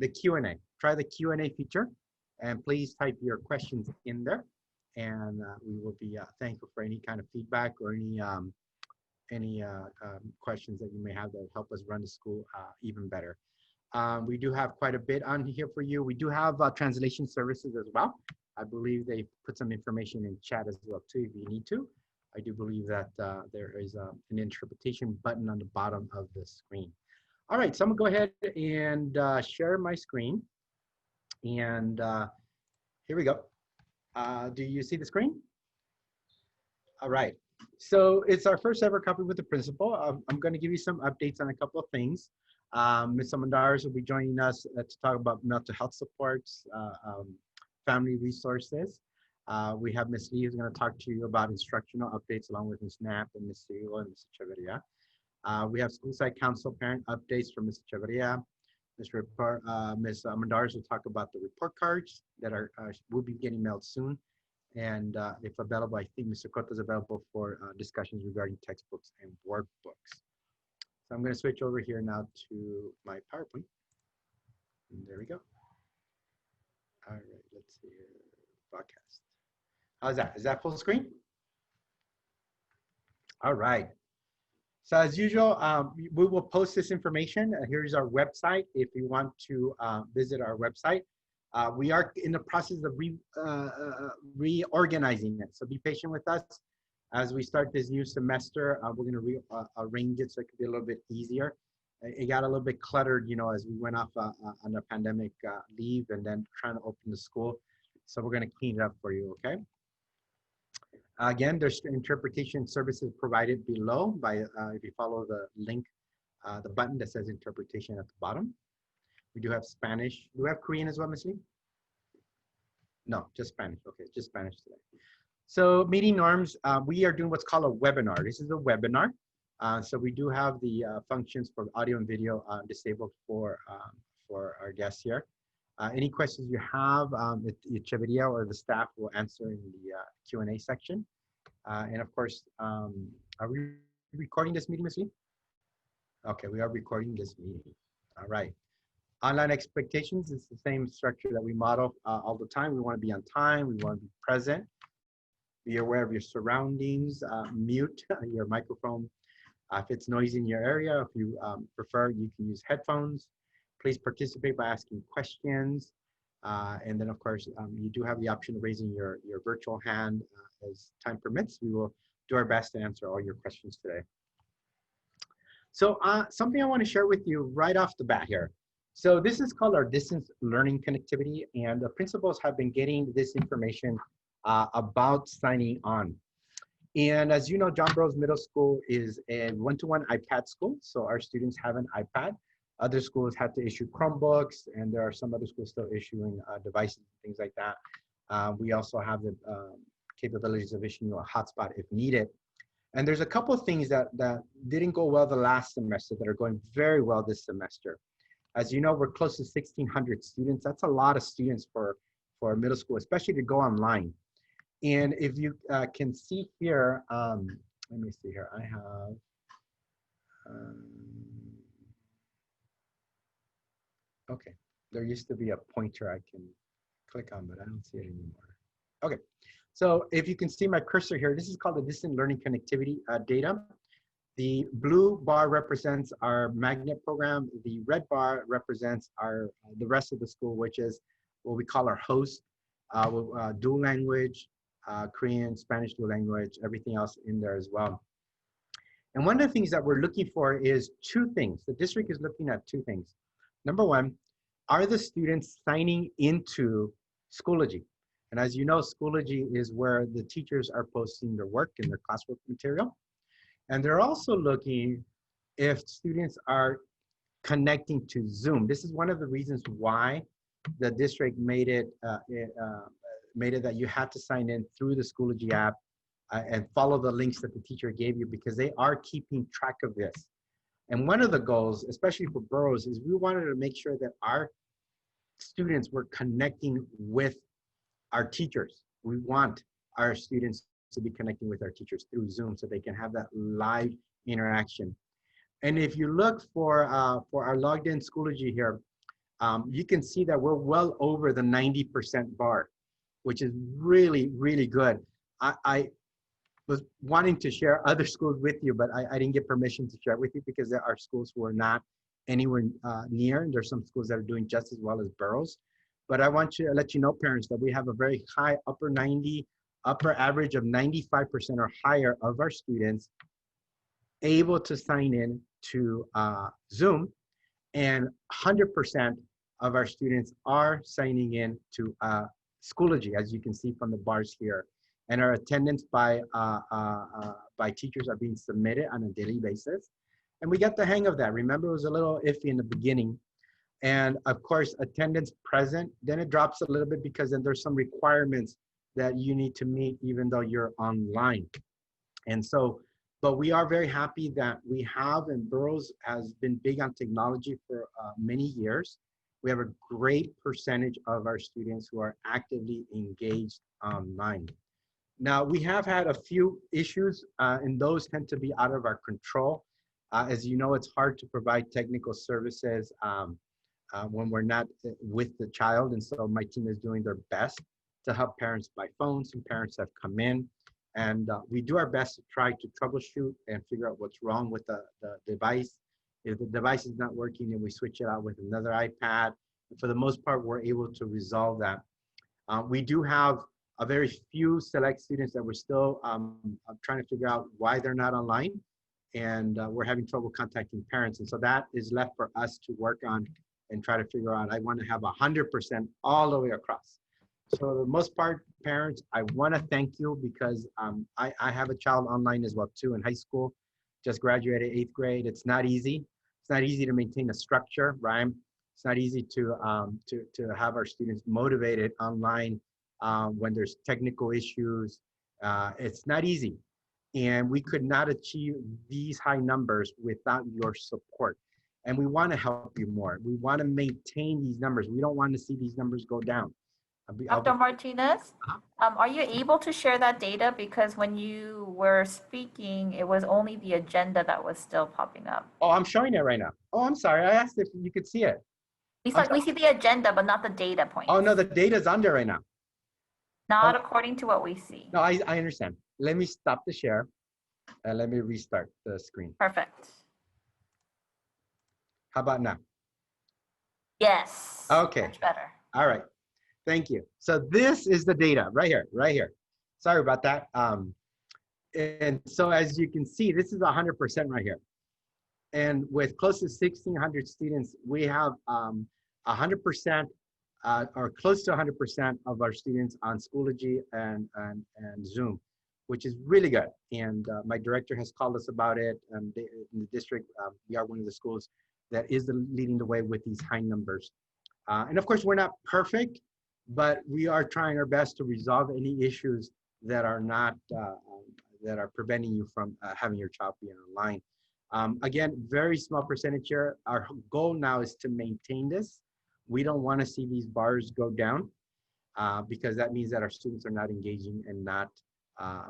the Q&A. Try the Q&A feature, and please type your questions in there, and we will be thankful for any kind of feedback or any questions that you may have that will help us run the school even better. We do have quite a bit on here for you. We do have translation services as well. I believe they put some information in chat as well too if you need to. I do believe that there is an interpretation button on the bottom of the screen. All right, so I'm gonna go ahead and share my screen. And here we go. Do you see the screen? All right, so it's our first ever coffee with the principal. I'm gonna give you some updates on a couple of things. Ms. Amandares will be joining us to talk about mental health supports, family resources. We have Ms. Lee who's going to talk to you about instructional updates along with Ms. Knapp and Ms. Sigo and Ms. Echeverria. We have school side council parent updates from Ms. Echeverria. Ms. Amandares will talk about the report cards that will be getting mailed soon. And if available, I think Mr. Cotto is available for discussions regarding textbooks and workbooks. So I'm going to switch over here now to my PowerPoint. And there we go. All right, let's see here. Broadcast. How's that? Is that full screen? All right. So as usual, we will post this information. Here's our website if you want to visit our website. We are in the process of reorganizing it. So be patient with us. As we start this new semester, we're going to rearrange it so it could be a little bit easier. It got a little bit cluttered, you know, as we went off on a pandemic leave and then trying to open the school. So we're going to clean it up for you, okay? Again, there's interpretation services provided below by if you follow the link, the button that says interpretation at the bottom. We do have Spanish. Do we have Korean as well, Ms. Lee? No, just Spanish. Okay, just Spanish today. So meeting norms, we are doing what's called a webinar. This is a webinar. So we do have the functions for audio and video disabled for our guests here. Any questions you have, Echeverria or the staff will answer in the Q&A section. And of course, are we recording this meeting, Ms. Lee? Okay, we are recording this meeting. All right. Online expectations is the same structure that we model all the time. We want to be on time. We want to be present. Be aware of your surroundings. Mute your microphone. If it's noisy in your area, if you prefer, you can use headphones. Please participate by asking questions. And then, of course, you do have the option of raising your virtual hand as time permits. We will do our best to answer all your questions today. So something I want to share with you right off the bat here. So this is called our distance learning connectivity, and the principals have been getting this information about signing on. And as you know, John Burroughs Middle School is a one-to-one iPad school, so our students have an iPad. Other schools had to issue Chromebooks, and there are some other schools still issuing devices and things like that. We also have the capabilities of issuing a hotspot if needed. And there's a couple of things that didn't go well the last semester that are going very well this semester. As you know, we're close to 1,600 students. That's a lot of students for middle school, especially to go online. And if you can see here, let me see here, I have, okay, there used to be a pointer I can click on, but I don't see it anymore. Okay, so if you can see my cursor here, this is called the distant learning connectivity data. The blue bar represents our magnet program. The red bar represents the rest of the school, which is what we call our host, dual language, Korean, Spanish dual language, everything else in there as well. And one of the things that we're looking for is two things. The district is looking at two things. Number one, are the students signing into Schoology? And as you know, Schoology is where the teachers are posting their work and their classwork material. And they're also looking if students are connecting to Zoom. This is one of the reasons why the district made it that you had to sign in through the Schoology app and follow the links that the teacher gave you, because they are keeping track of this. And one of the goals, especially for Burroughs, is we wanted to make sure that our students were connecting with our teachers. We want our students to be connecting with our teachers through Zoom so they can have that live interaction. And if you look for our logged in Schoology here, you can see that we're well over the 90% bar, which is really, really good. I was wanting to share other schools with you, but I didn't get permission to share with you because there are schools who are not anywhere near, and there's some schools that are doing just as well as boroughs. But I want to let you know, parents, that we have a very high upper average of 95% or higher of our students able to sign in to Zoom, and 100% of our students are signing in to Schoology, as you can see from the bars here. And our attendance by teachers are being submitted on a daily basis. And we got the hang of that. Remember, it was a little iffy in the beginning. And of course, attendance present, then it drops a little bit because then there's some requirements that you need to meet even though you're online. And so, but we are very happy that we have, and Burroughs has been big on technology for many years. We have a great percentage of our students who are actively engaged online. Now, we have had a few issues, and those tend to be out of our control. As you know, it's hard to provide technical services when we're not with the child. And so my team is doing their best to help parents by phone. Some parents have come in, and we do our best to try to troubleshoot and figure out what's wrong with the device. If the device is not working, then we switch it out with another iPad. And for the most part, we're able to resolve that. We do have a very few select students that we're still trying to figure out why they're not online, and we're having trouble contacting parents. And so that is left for us to work on and try to figure out. I want to have 100% all the way across. So for the most part, parents, I want to thank you because I have a child online as well too in high school, just graduated 8th grade. It's not easy. It's not easy to maintain a structure, right? It's not easy to have our students motivated online when there's technical issues. It's not easy. And we could not achieve these high numbers without your support. And we want to help you more. We want to maintain these numbers. We don't want to see these numbers go down. Dr. Martinez, are you able to share that data? Because when you were speaking, it was only the agenda that was still popping up. Oh, I'm showing it right now. Oh, I'm sorry. I asked if you could see it. We see the agenda, but not the data points. Oh, no, the data's on there right now. Not according to what we see. No, I understand. Let me stop the share and let me restart the screen. Perfect. How about now? Yes. Okay. Much better. All right. Thank you. So this is the data right here. Sorry about that. And so as you can see, this is 100% right here. And with close to 1,600 students, we have 100% or close to 100% of our students on Schoology and Zoom, which is really good. And my director has called us about it. And in the district, we are one of the schools that is leading the way with these high numbers. And of course, we're not perfect, but we are trying our best to resolve any issues that are not, that are preventing you from having your child be online. Again, very small percentage here. Our goal now is to maintain this. We don't want to see these bars go down because that means that our students are not engaging and not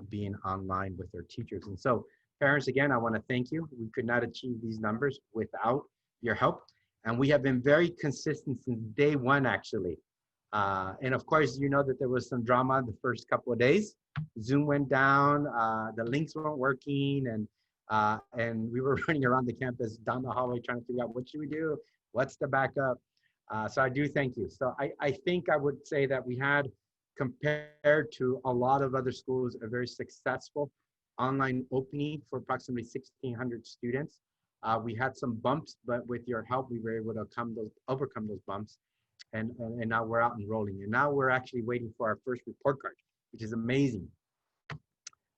being online with their teachers. And so parents, again, I want to thank you. We could not achieve these numbers without your help. And we have been very consistent since day one, actually. And of course, you know that there was some drama the first couple of days. Zoom went down, the links weren't working, and we were running around the campus down the hallway trying to figure out what should we do? What's the backup? So I do thank you. So I think I would say that we had, compared to a lot of other schools, a very successful online opening for approximately 1,600 students. We had some bumps, but with your help, we were able to overcome those bumps. And now we're out and rolling. And now we're actually waiting for our first report card, which is amazing.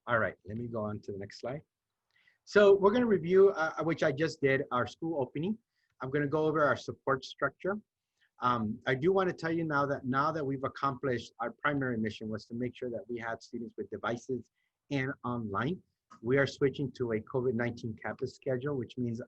All right, let me go on to the next slide. So we're gonna review, which I just did, our school opening. I'm gonna go over our support structure. I do wanna tell you now that we've accomplished our primary mission was to make sure that we had students with devices and online. We are switching to a COVID-19 campus schedule, which means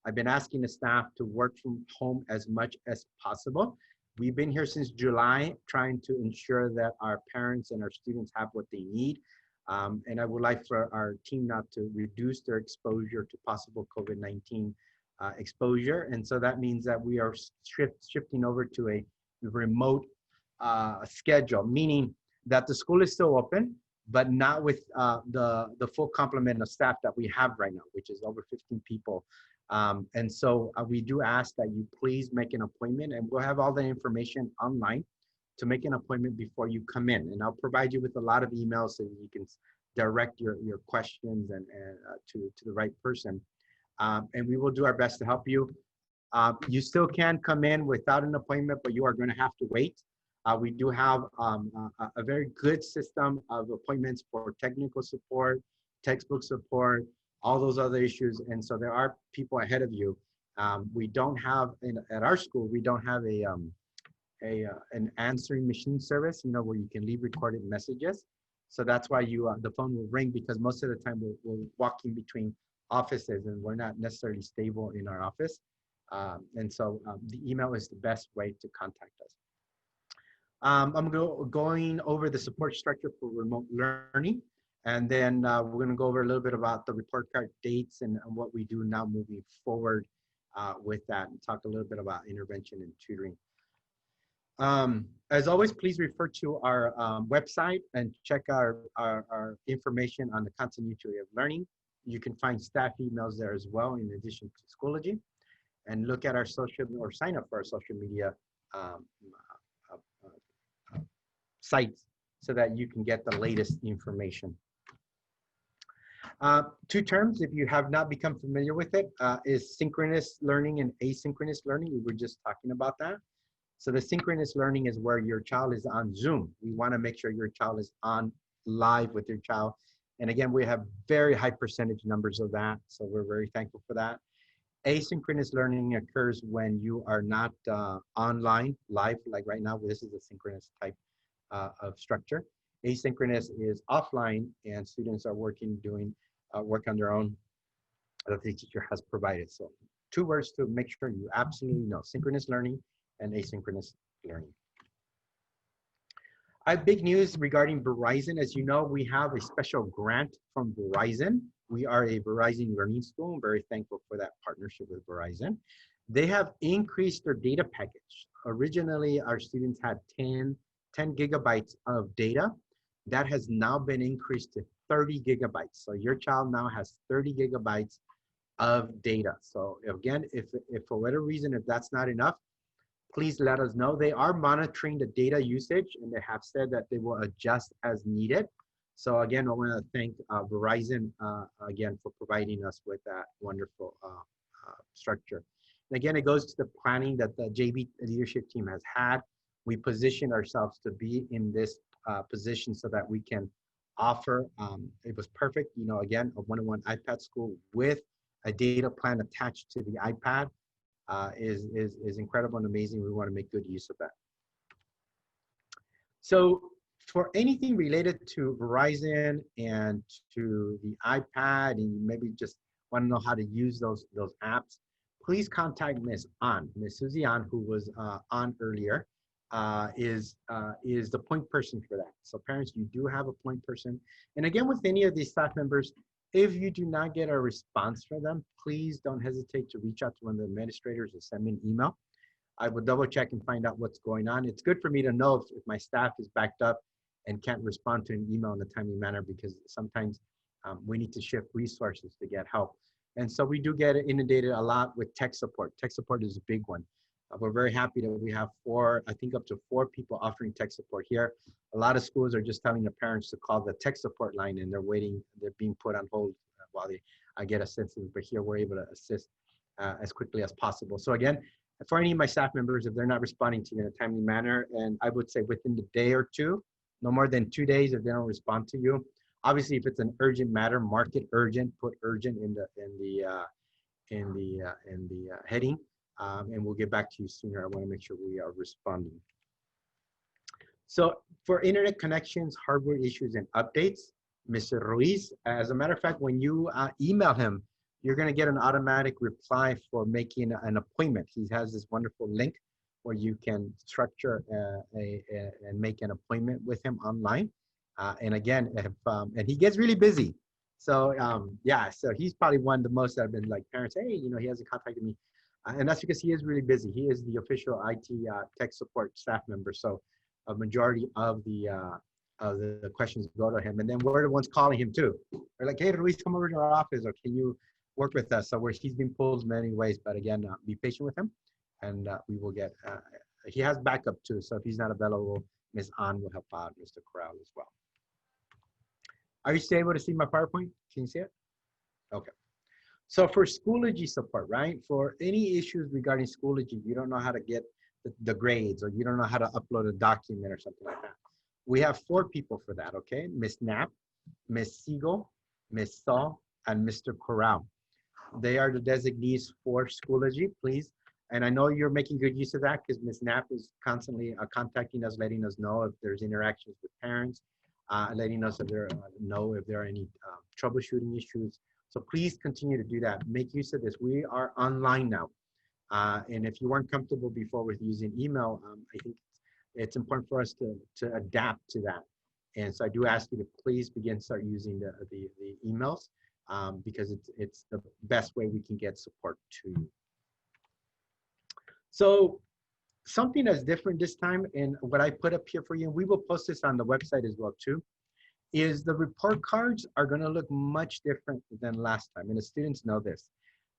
I've been asking the staff to work from home as much as possible. We've been here since July, trying to ensure that our parents and our students have what they need. And I would like for our team now to reduce their exposure to possible COVID-19 exposure. And so that means that we are shifting over to a remote schedule, meaning that the school is still open, but not with the full complement of staff that we have right now, which is over 15 people. And so we do ask that you please make an appointment, and we'll have all the information online to make an appointment before you come in. And I'll provide you with a lot of emails so you can direct your questions and to the right person. And we will do our best to help you. You still can come in without an appointment, but you are going to have to wait. We do have a very good system of appointments for technical support, textbook support, all those other issues. And so there are people ahead of you. We don't have, at our school, we don't have an answering machine service, where you can leave recorded messages. So that's why the phone will ring, because most of the time we're walking between offices and we're not necessarily stable in our office. And so the email is the best way to contact us. I'm going over the support structure for remote learning. And then we're going to go over a little bit about the report card dates and what we do now moving forward with that, and talk a little bit about intervention and tutoring. As always, please refer to our website and check our information on the continuity of learning. You can find staff emails there as well, in addition to Schoology, and look at our social, or sign up for our social media sites so that you can get the latest information. Two terms, if you have not become familiar with it, is synchronous learning and asynchronous learning. We were just talking about that. So the synchronous learning is where your child is on Zoom. We want to make sure your child is on live with your child. And again, we have very high percentage numbers of that. So we're very thankful for that. Asynchronous learning occurs when you are not online, live, like right now. This is a synchronous type of structure. Asynchronous is offline, and students are doing work on their own that the teacher has provided. So 2 words to make sure you absolutely know: synchronous learning and asynchronous learning. I have big news regarding Verizon. As you know, we have a special grant from Verizon. We are a Verizon learning school. I'm very thankful for that partnership with Verizon. They have increased their data package. Originally, our students had 10 gigabytes of data. That has now been increased to 30 gigabytes. So your child now has 30 gigabytes of data. So again, if for whatever reason, if that's not enough, please let us know. They are monitoring the data usage, and they have said that they will adjust as needed. So again, I want to thank Verizon again for providing us with that wonderful structure. And again, it goes to the planning that the JV leadership team has had. We position ourselves to be in this position so that we can offer, it was perfect, again, a one-on-one iPad school with a data plan attached to the iPad is incredible and amazing. We want to make good use of that. So for anything related to Verizon and to the iPad, and you maybe just want to know how to use those apps, please contact Miss Susie An, who was on earlier, is the point person for that. So parents, you do have a point person. And again, with any of these staff members, if you do not get a response from them, please don't hesitate to reach out to one of the administrators or send me an email. I will double check and find out what's going on. It's good for me to know if my staff is backed up and can't respond to an email in a timely manner, because sometimes we need to shift resources to get help. And so we do get inundated a lot with tech support. Tech support is a big one. We're very happy that we have up to four people offering tech support here. A lot of schools are just telling the parents to call the tech support line, and they're being put on hold while I get assistance. But here we're able to assist as quickly as possible. So again, for any of my staff members, if they're not responding to you in a timely manner, and I would say within the day or two, no more than 2 days, if they don't respond to you, obviously if it's an urgent matter, mark it urgent, put urgent in the heading. And we'll get back to you sooner. I want to make sure we are responding. So for internet connections, hardware issues, and updates, Mr. Ruiz, as a matter of fact, when you email him, you're going to get an automatic reply for making an appointment. He has this wonderful link where you can structure and make an appointment with him online. And again, and he gets really busy. So yeah, so he's probably one of the most that have been like parents, hey, he hasn't contacted me. And that's because he is really busy. He is the official IT tech support staff member. So a majority of the questions go to him. And then we're the ones calling him too. They're like, hey, Luis, come over to our office, or can you work with us? So where he's been pulled many ways, but again, be patient with him, and we will get, he has backup too. So if he's not available, Ms. An will help out, Mr. Corral as well. Are you still able to see my PowerPoint? Can you see it? Okay. So for Schoology support, right? For any issues regarding Schoology, you don't know how to get the grades, or you don't know how to upload a document or something like that. We have 4 people for that, okay? Ms. Knapp, Ms. Siegel, Ms. Saul, and Mr. Corral. They are the designees for Schoology, please. And I know you're making good use of that because Ms. Knapp is constantly contacting us, letting us know if there's interactions with parents, letting us if there are any troubleshooting issues. So please continue to do that. Make use of this. We are online now. And if you weren't comfortable before with using email, I think it's important for us to adapt to that. And so I do ask you to please start using the emails because it's the best way we can get support to you. So something that's different this time, and what I put up here for you, we will post this on the website as well too, is the report cards are going to look much different than last time. And the students know this.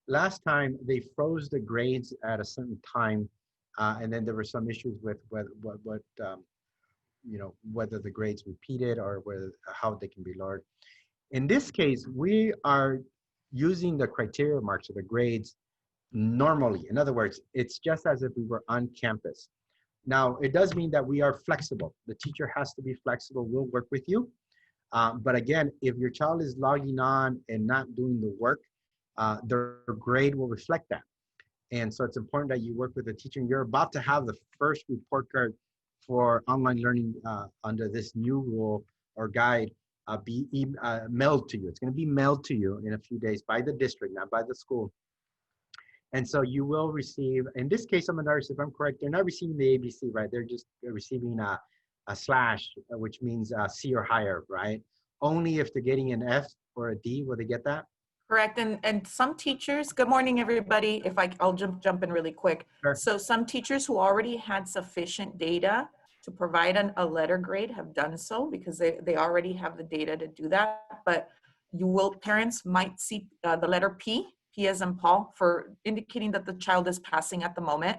Last time they froze the grades at a certain time, and then there were some issues with whether the grades repeated or how they can be lowered. In this case, we are using the criteria marks or the grades normally. In other words, it's just as if we were on campus. Now, it does mean that we are flexible. The teacher has to be flexible. We'll work with you. But again, if your child is logging on and not doing the work, their grade will reflect that. And so it's important that you work with the teacher. And you're about to have the first report card for online learning under this new rule or guide be mailed to you. It's going to be mailed to you in a few days by the district, not by the school. And so you will receive, in this case, if I'm correct, they're not receiving the ABC, right? They're just receiving a slash, which means C or higher, right? Only if they're getting an F or a D, will they get that? Correct. And some teachers, good morning, everybody. I'll jump in really quick. Sure. So some teachers who already had sufficient data to provide a letter grade have done so because they already have the data to do that. But parents might see the letter P as in Paul, for indicating that the child is passing at the moment.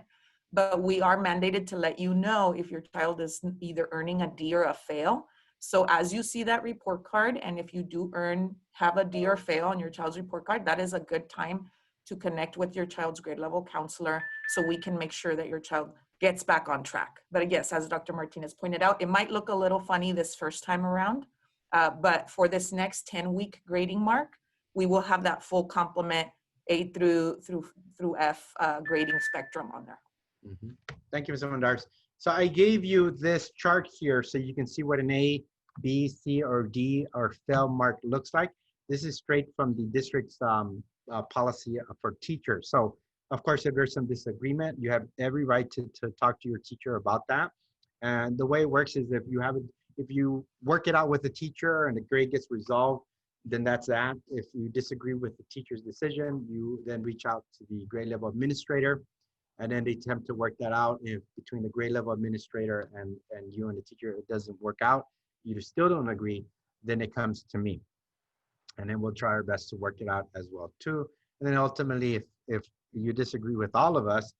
But we are mandated to let you know if your child is either earning a D or a fail. So as you see that report card, and if you do have a D or fail on your child's report card, that is a good time to connect with your child's grade level counselor so we can make sure that your child gets back on track. But yes, as Dr. Martinez pointed out, it might look a little funny this first time around, but for this next 10-week grading mark, we will have that full complement A through F grading spectrum on there. Mm-hmm. Thank you, Ms. Mandars. So I gave you this chart here so you can see what an A, B, C, or D or fail mark looks like. This is straight from the district's policy for teachers. So of course, if there's some disagreement, you have every right to talk to your teacher about that. And the way it works is if you work it out with the teacher and the grade gets resolved, then that's that. If you disagree with the teacher's decision, you then reach out to the grade level administrator, and then they attempt to work that out. If between the grade level administrator and you and the teacher, it doesn't work out, you still don't agree, then it comes to me. And then we'll try our best to work it out as well too. And then ultimately, if you disagree with all of us,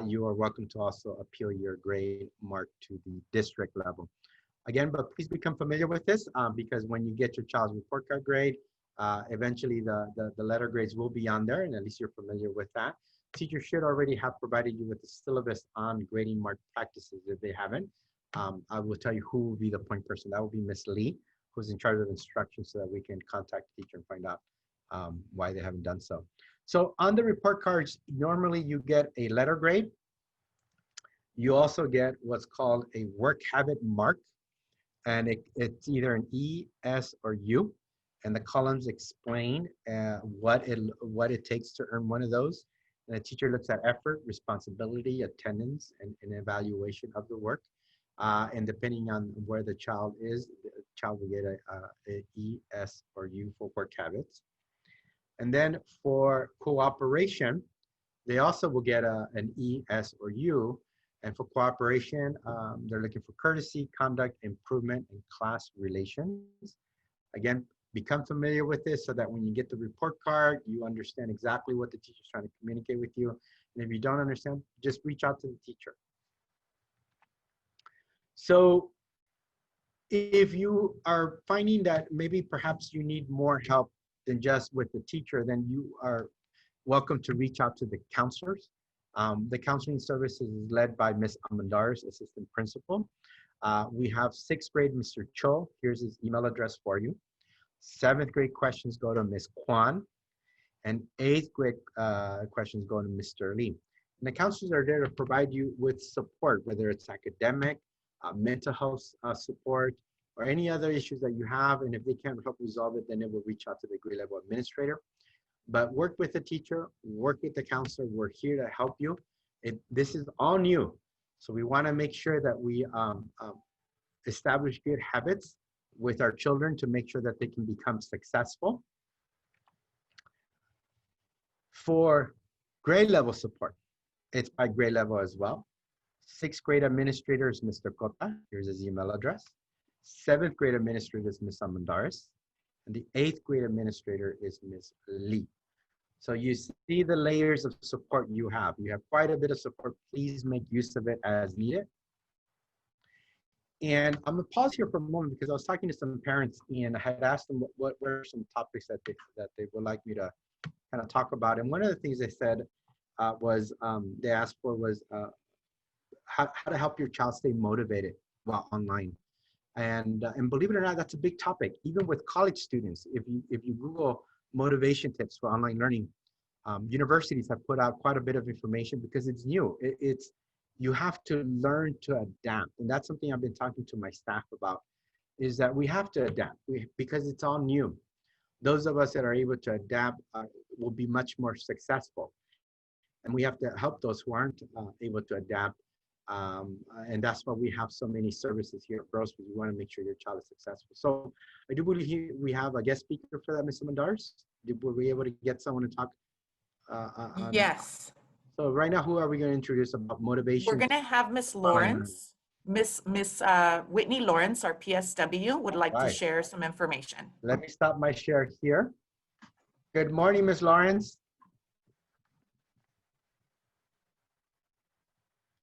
you are welcome to also appeal your grade mark to the district level. Again, but please become familiar with this because when you get your child's report card grade, eventually the letter grades will be on there, and at least you're familiar with that. Teachers should already have provided you with the syllabus on grading mark practices if they haven't. I will tell you who will be the point person. That will be Miss Lee, who's in charge of instruction, so that we can contact the teacher and find out why they haven't done so. So on the report cards, normally you get a letter grade. You also get what's called a work habit mark. And it's either an E, S, or U. And the columns explain what it takes to earn one of those. And the teacher looks at effort, responsibility, attendance, and evaluation of the work. And depending on where the child is, the child will get a E, S, or U for work habits. And then for cooperation, they also will get an E, S, or U. And for cooperation, they're looking for courtesy, conduct, improvement, and class relations. Again, become familiar with this so that when you get the report card, you understand exactly what the teacher's trying to communicate with you. And if you don't understand, just reach out to the teacher. So if you are finding that maybe perhaps you need more help than just with the teacher, then you are welcome to reach out to the counselors. The counseling services is led by Ms. Amandares, assistant principal. We have 6th grade, Mr. Cho. Here's his email address for you. 7th grade questions go to Ms. Kwan, and 8th grade questions go to Mr. Lee. And the counselors are there to provide you with support, whether it's academic, mental health support, or any other issues that you have. And if they can't help resolve it, then it will reach out to the grade level administrator. But work with the teacher, work with the counselor. We're here to help you. This is all new. So we want to make sure that we establish good habits with our children to make sure that they can become successful. For grade level support, it's by grade level as well. 6th grade administrator is Mr. Cota. Here's his email address. 7th grade administrator is Ms. Amandares. And the 8th grade administrator is Ms. Lee. So you see the layers of support you have. You have quite a bit of support. Please make use of it as needed. And I'm gonna pause here for a moment because I was talking to some parents and I had asked them what were some topics that they would like me to kind of talk about. And one of the things they said was they asked for was how to help your child stay motivated while online. And believe it or not, that's a big topic. Even with college students, if you Google motivation tips for online learning, universities have put out quite a bit of information because it's new. You have to learn to adapt. And that's something I've been talking to my staff about, is that we have to adapt because it's all new. Those of us that are able to adapt will be much more successful. And we have to help those who aren't able to adapt. And that's why we have so many services here at Bros, because we want to make sure your child is successful. So I do believe we have a guest speaker for that, Ms. Amandares. Were we able to get someone to talk? Yes. So right now, who are we going to introduce about motivation? We're going to have Miss Lawrence. Miss Whitney Lawrence, our PSW, would like to share some information. Let me stop my share here. Good morning, Miss Lawrence.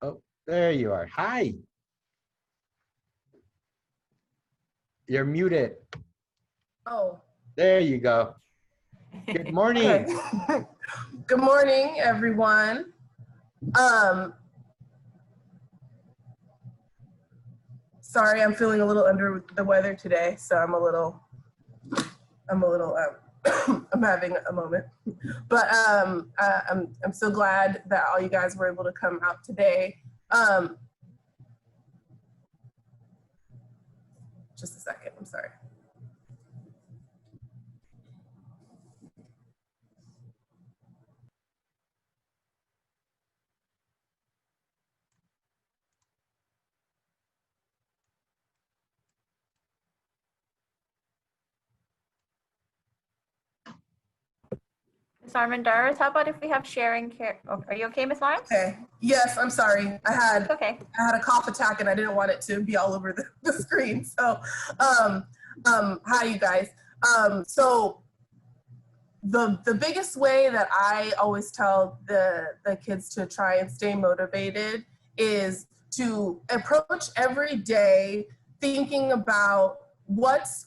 Oh, there you are. Hi. You're muted. Oh. There you go. Good morning. Okay. Good morning, everyone. Sorry, I'm feeling a little under the weather today, so I'm having a moment. But I'm so glad that all you guys were able to come out today. Just a second, I'm sorry. Ms. Armendariz, how about if we have sharing care? Oh, are you okay, Ms. Lawrence? Okay. Yes, I'm sorry. I had a cough attack and I didn't want it to be all over the screen. So, hi, you guys. So the biggest way that I always tell the kids to try and stay motivated is to approach every day thinking about what's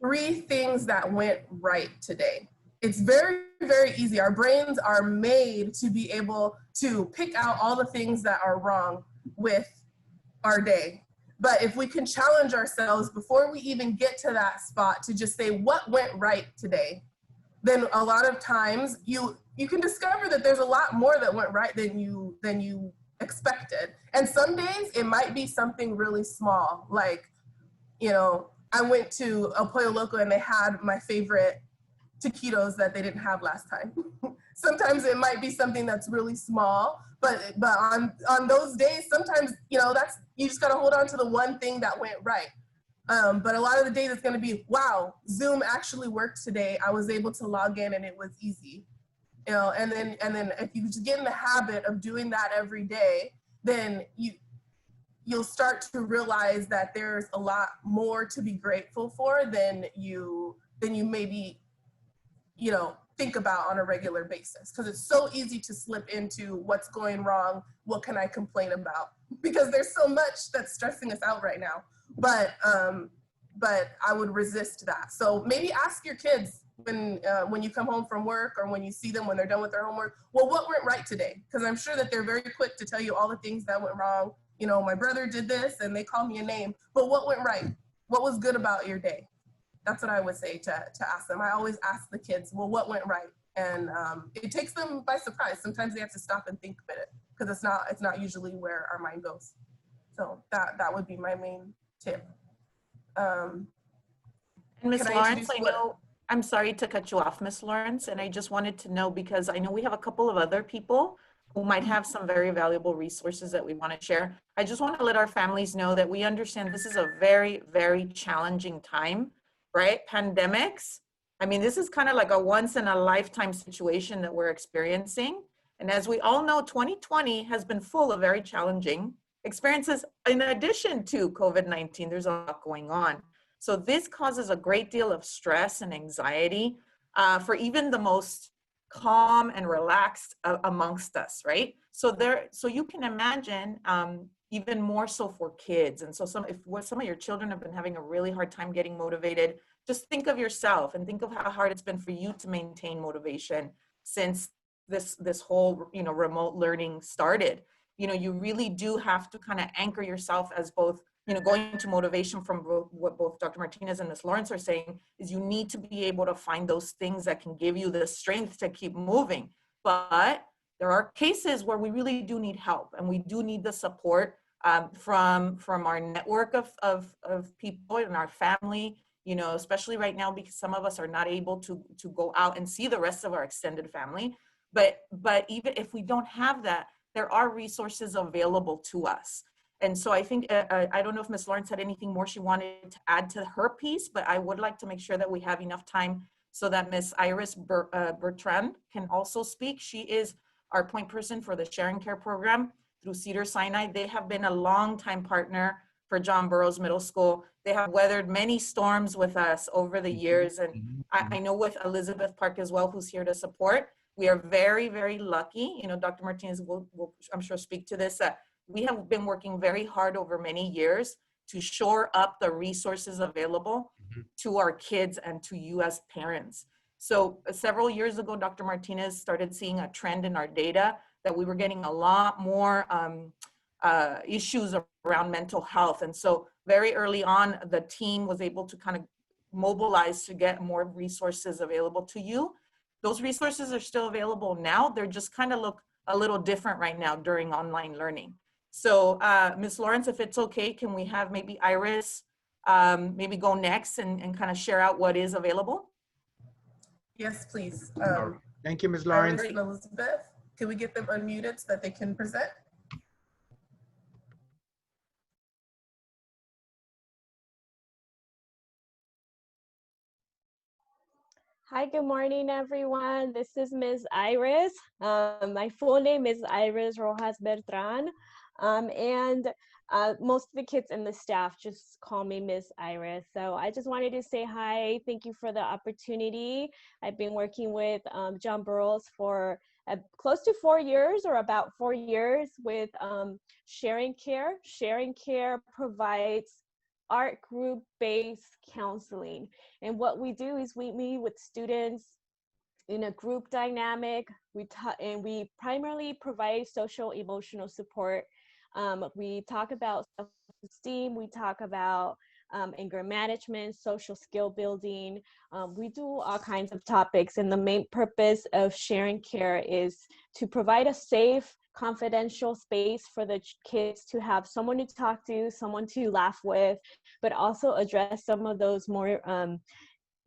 3 things that went right today. It's very, very easy. Our brains are made to be able to pick out all the things that are wrong with our day. But if we can challenge ourselves before we even get to that spot to just say, what went right today? Then a lot of times you can discover that there's a lot more that went right than you expected. And some days it might be something really small. Like, you know, I went to El Pollo Loco and they had my favorite taquitos that they didn't have last time. Sometimes it might be something that's really small, but on those days, sometimes, you know, you just gotta hold on to the one thing that went right. But a lot of the data is going to be, wow, Zoom actually worked today. I was able to log in and it was easy. You know, and then if you just get in the habit of doing that every day, then you'll start to realize that there's a lot more to be grateful for than you maybe, you know, think about on a regular basis. Because it's so easy to slip into what's going wrong, what can I complain about? Because there's so much that's stressing us out right now. But I would resist that. So maybe ask your kids when you come home from work, or when you see them when they're done with their homework, well, what went right today? Because I'm sure that they're very quick to tell you all the things that went wrong. You know, my brother did this and they called me a name, but what went right? What was good about your day? That's what I would say to ask them. I always ask the kids, well, what went right? And it takes them by surprise. Sometimes they have to stop and think a bit, because it's not usually where our mind goes. So that would be my main tip. And Ms. Lawrence, I know, I'm sorry to cut you off, Ms. Lawrence, and I just wanted to know, because I know we have a couple of other people who might have some very valuable resources that we want to share. I just want to let our families know that we understand this is a very, very challenging time, right? Pandemics. I mean, this is kind of like a once in a lifetime situation that we're experiencing. And as we all know, 2020 has been full of very challenging experiences. In addition to COVID-19, there's a lot going on. So this causes a great deal of stress and anxiety for even the most calm and relaxed amongst us, right? So you can imagine even more so for kids. And so some of your children have been having a really hard time getting motivated, just think of yourself and think of how hard it's been for you to maintain motivation since this whole, you know, remote learning started. You know, you really do have to kind of anchor yourself as both, you know, going to motivation from what both Dr. Martinez and Ms. Lawrence are saying is you need to be able to find those things that can give you the strength to keep moving. But there are cases where we really do need help, and we do need the support from our network of people in our family, you know, especially right now, because some of us are not able to go out and see the rest of our extended family. But even if we don't have that, there are resources available to us. And so I think, I don't know if Ms. Lawrence had anything more she wanted to add to her piece, but I would like to make sure that we have enough time so that Ms. Iris Bertrand can also speak. She is our point person for the Sharing Care program through Cedars-Sinai. They have been a longtime partner for John Burroughs Middle School. They have weathered many storms with us over the years. And I know with Elizabeth Park as well, who's here to support. We are very, very lucky. You know, Dr. Martinez will I'm sure speak to this. We have been working very hard over many years to shore up the resources available to our kids and to you as parents. So several years ago, Dr. Martinez started seeing a trend in our data that we were getting a lot more issues around mental health. And so very early on, the team was able to kind of mobilize to get more resources available to you. Those resources are still available now. They're just kind of look a little different right now during online learning. So Ms. Lawrence, if it's okay, can we have maybe Iris maybe go next and kind of share out what is available? Yes, please. Thank you, Ms. Lawrence. Iris and Elizabeth, can we get them unmuted so that they can present? Hi, good morning, everyone. This is Ms. Iris. My full name is Iris Rojas Bertran. Most of the kids in the staff just call me Ms. Iris. So I just wanted to say hi. Thank you for the opportunity. I've been working with John Burroughs for close to 4 years, or about 4 years, with Sharing Care. Sharing Care provides art group-based counseling. And what we do is we meet with students in a group dynamic. And we primarily provide social emotional support. We talk about self-esteem, we talk about anger management, social skill building. We do all kinds of topics, and the main purpose of Sharing Care is to provide a safe, confidential space for the kids to have someone to talk to, someone to laugh with, but also address some of those more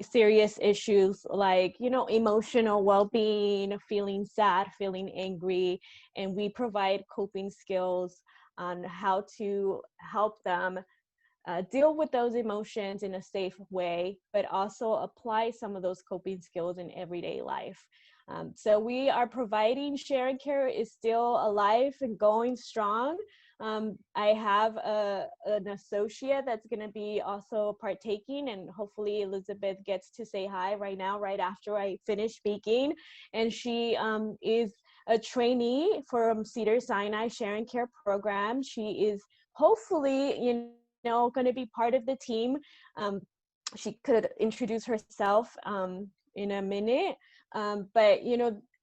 serious issues like, you know, emotional well-being, feeling sad, feeling angry. And we provide coping skills on how to help them deal with those emotions in a safe way, but also apply some of those coping skills in everyday life. So we are providing Sharing Care is still alive and going strong. I have an associate that's going to be also partaking, and hopefully Elizabeth gets to say hi right now, right after I finish speaking. And she is a trainee from Cedars-Sinai Sharing Care program. She is hopefully, going to be part of the team. She could introduce herself in a minute. But,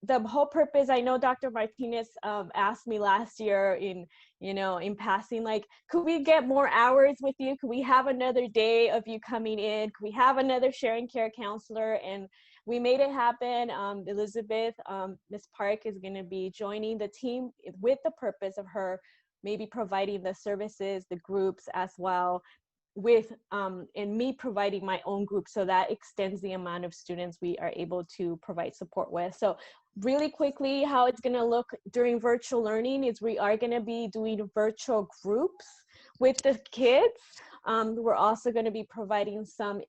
the whole purpose, I know Dr. Martinez asked me last year in passing, like, could we get more hours with you? Could we have another day of you coming in? Could we have another Sharing Care counselor? And we made it happen. Elizabeth, Ms. Park is going to be joining the team with the purpose of her maybe providing the services, the groups as well, with and me providing my own group, so that extends the amount of students we are able to provide support with. So really quickly, how it's going to look during virtual learning is we are going to be doing virtual groups with the kids. We're also going to be providing some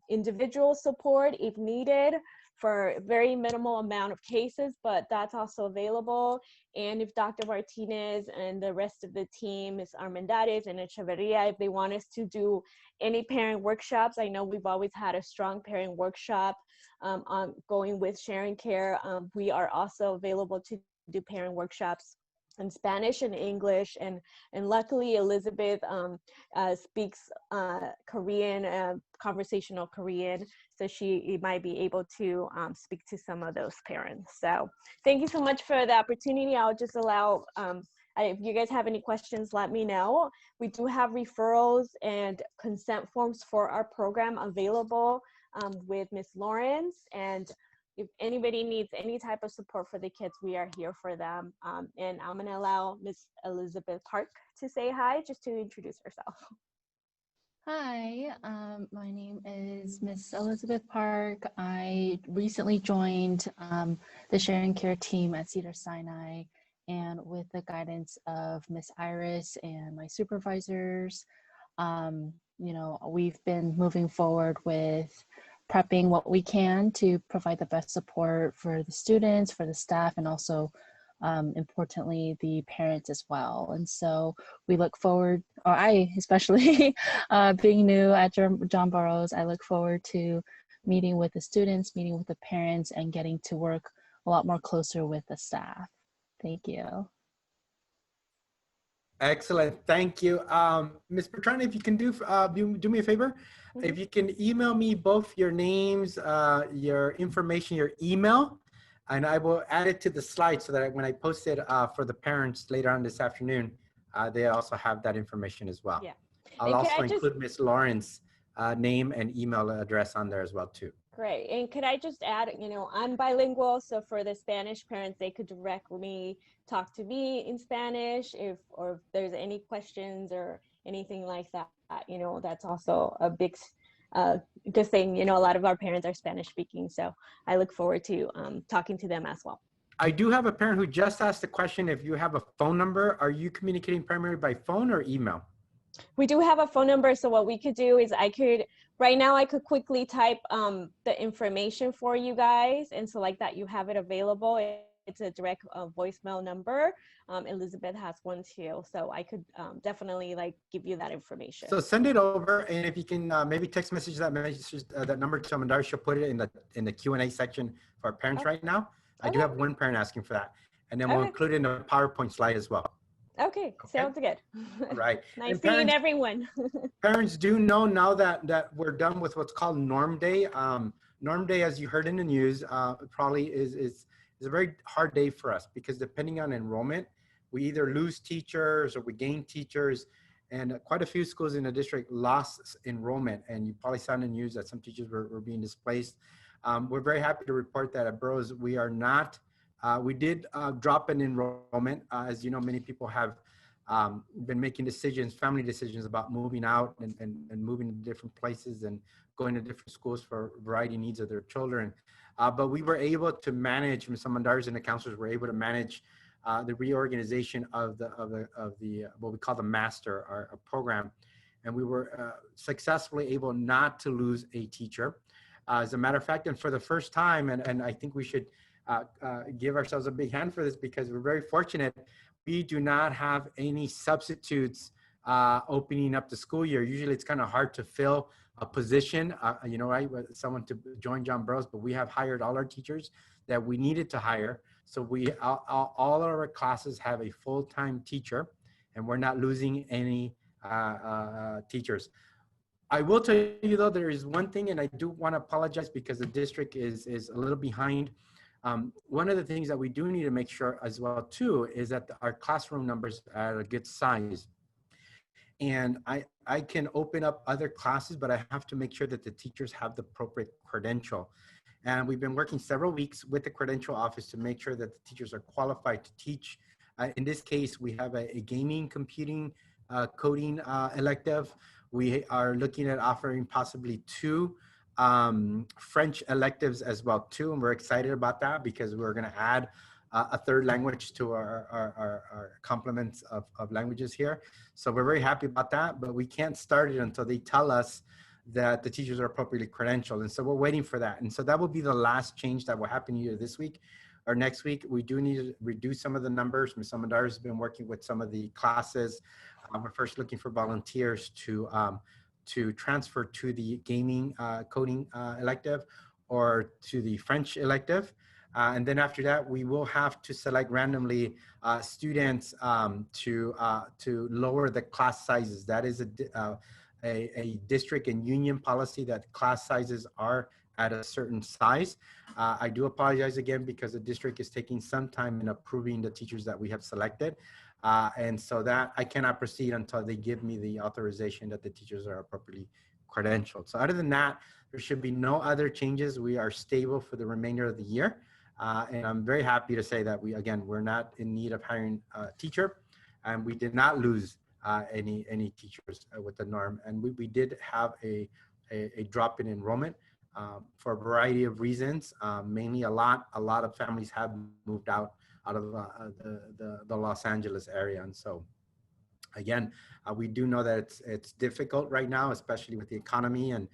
individual support if needed for a very minimal amount of cases, but that's also available. And if Dr. Martinez and the rest of the team, Ms. Armendariz and Echeverria, if they want us to do any parent workshops, I know we've always had a strong parent workshop on going with Sharing Care. We are also available to do parent workshops in Spanish and English, and luckily Elizabeth speaks Korean, conversational Korean, so she might be able to speak to some of those parents. So thank you so much for the opportunity. I'll just allow, if you guys have any questions, let me know. We do have referrals and consent forms for our program available with Ms. Lawrence, and if anybody needs any type of support for the kids, we are here for them. And I'm gonna allow Ms. Elizabeth Park to say hi, just to introduce herself. Hi, my name is Miss Elizabeth Park. I recently joined the Sharing Care team at Cedars-Sinai, and with the guidance of Miss Iris and my supervisors, we've been moving forward with prepping what we can to provide the best support for the students, for the staff, and also importantly, the parents as well. And so we look forward, or I especially, being new at John Burroughs, I look forward to meeting with the students, meeting with the parents, and getting to work a lot more closer with the staff. Thank you. Excellent, thank you. Ms. Bertrand, if you can do me a favor, if you can email me both your names, your information, your email, and I will add it to the slide so that when I post it for the parents later on this afternoon, they also have that information as well. Yeah. I'll also include Ms. Lawrence's name and email address on there as well too. Great. And could I just add, I'm bilingual, so for the Spanish parents, they could directly talk to me in Spanish or if there's any questions or anything like that, that's also a big good thing. A lot of our parents are Spanish speaking, so I look forward to talking to them as well. I do have a parent who just asked the question, if you have a phone number, are you communicating primarily by phone or email? We do have a phone number, so what we could do is right now I could quickly type the information for you guys, and so like that you have it available. It's a direct voicemail number. Elizabeth has one too, so I could definitely give you that information. So send it over, and if you can maybe text message that number to Amandar, she'll put it in the Q&A section for our parents right now. I do have one parent asking for that, and then we'll include it in a PowerPoint slide as well. Okay, sounds good. Right. Nice seeing everyone. Parents do know now that we're done with what's called Norm Day. Norm Day, as you heard in the news, probably is a very hard day for us, because depending on enrollment, we either lose teachers or we gain teachers, and quite a few schools in the district lost enrollment, and you probably saw in the news that some teachers were being displaced. We're very happy to report that at Burroughs, we are not. We did drop an enrollment. As you know, many people have been making decisions, family decisions about moving out and moving to different places and going to different schools for a variety of needs of their children. But we were able to manage, Ms. Amandars and the counselors were able to manage the reorganization of the what we call the master, our program. and we were successfully able not to lose a teacher. As a matter of fact, and for the first time, and I think we should give ourselves a big hand for this because we're very fortunate, we do not have any substitutes opening up the school year. Usually it's kind of hard to fill a position, you know, right, someone to join John Burroughs, but we have hired all our teachers that we needed to hire. So all of our classes have a full-time teacher, and we're not losing any teachers. I will tell you though, there is one thing, and I do want to apologize because the district is a little behind. One of the things that we do need to make sure as well too is that our classroom numbers are a good size. And I can open up other classes, but I have to make sure that the teachers have the appropriate credential. And we've been working several weeks with the credential office to make sure that the teachers are qualified to teach. In this case, we have a gaming, computing, coding elective. We are looking at offering possibly 2 French electives as well too. And we're excited about that because we're gonna add a 3rd language to our complements of languages here. So we're very happy about that, but we can't start it until they tell us that the teachers are appropriately credentialed. And so we're waiting for that. And so that will be the last change that will happen either this week or next week. We do need to reduce some of the numbers. Ms. Amandar has been working with some of the classes. We're first looking for volunteers to transfer to the gaming coding elective or to the French elective. And then after that, we will have to select randomly students to lower the class sizes. That is a district and union policy that class sizes are at a certain size. I do apologize again because the district is taking some time in approving the teachers that we have selected. And so that I cannot proceed until they give me the authorization that the teachers are appropriately credentialed. So other than that, there should be no other changes. We are stable for the remainder of the year. And I'm very happy to say that we're not in need of hiring a teacher, and we did not lose any teachers with the norm. And we did have a drop in enrollment for a variety of reasons. Mainly a lot of families have moved out of the Los Angeles area. And so again, we do know that it's difficult right now, especially with the economy and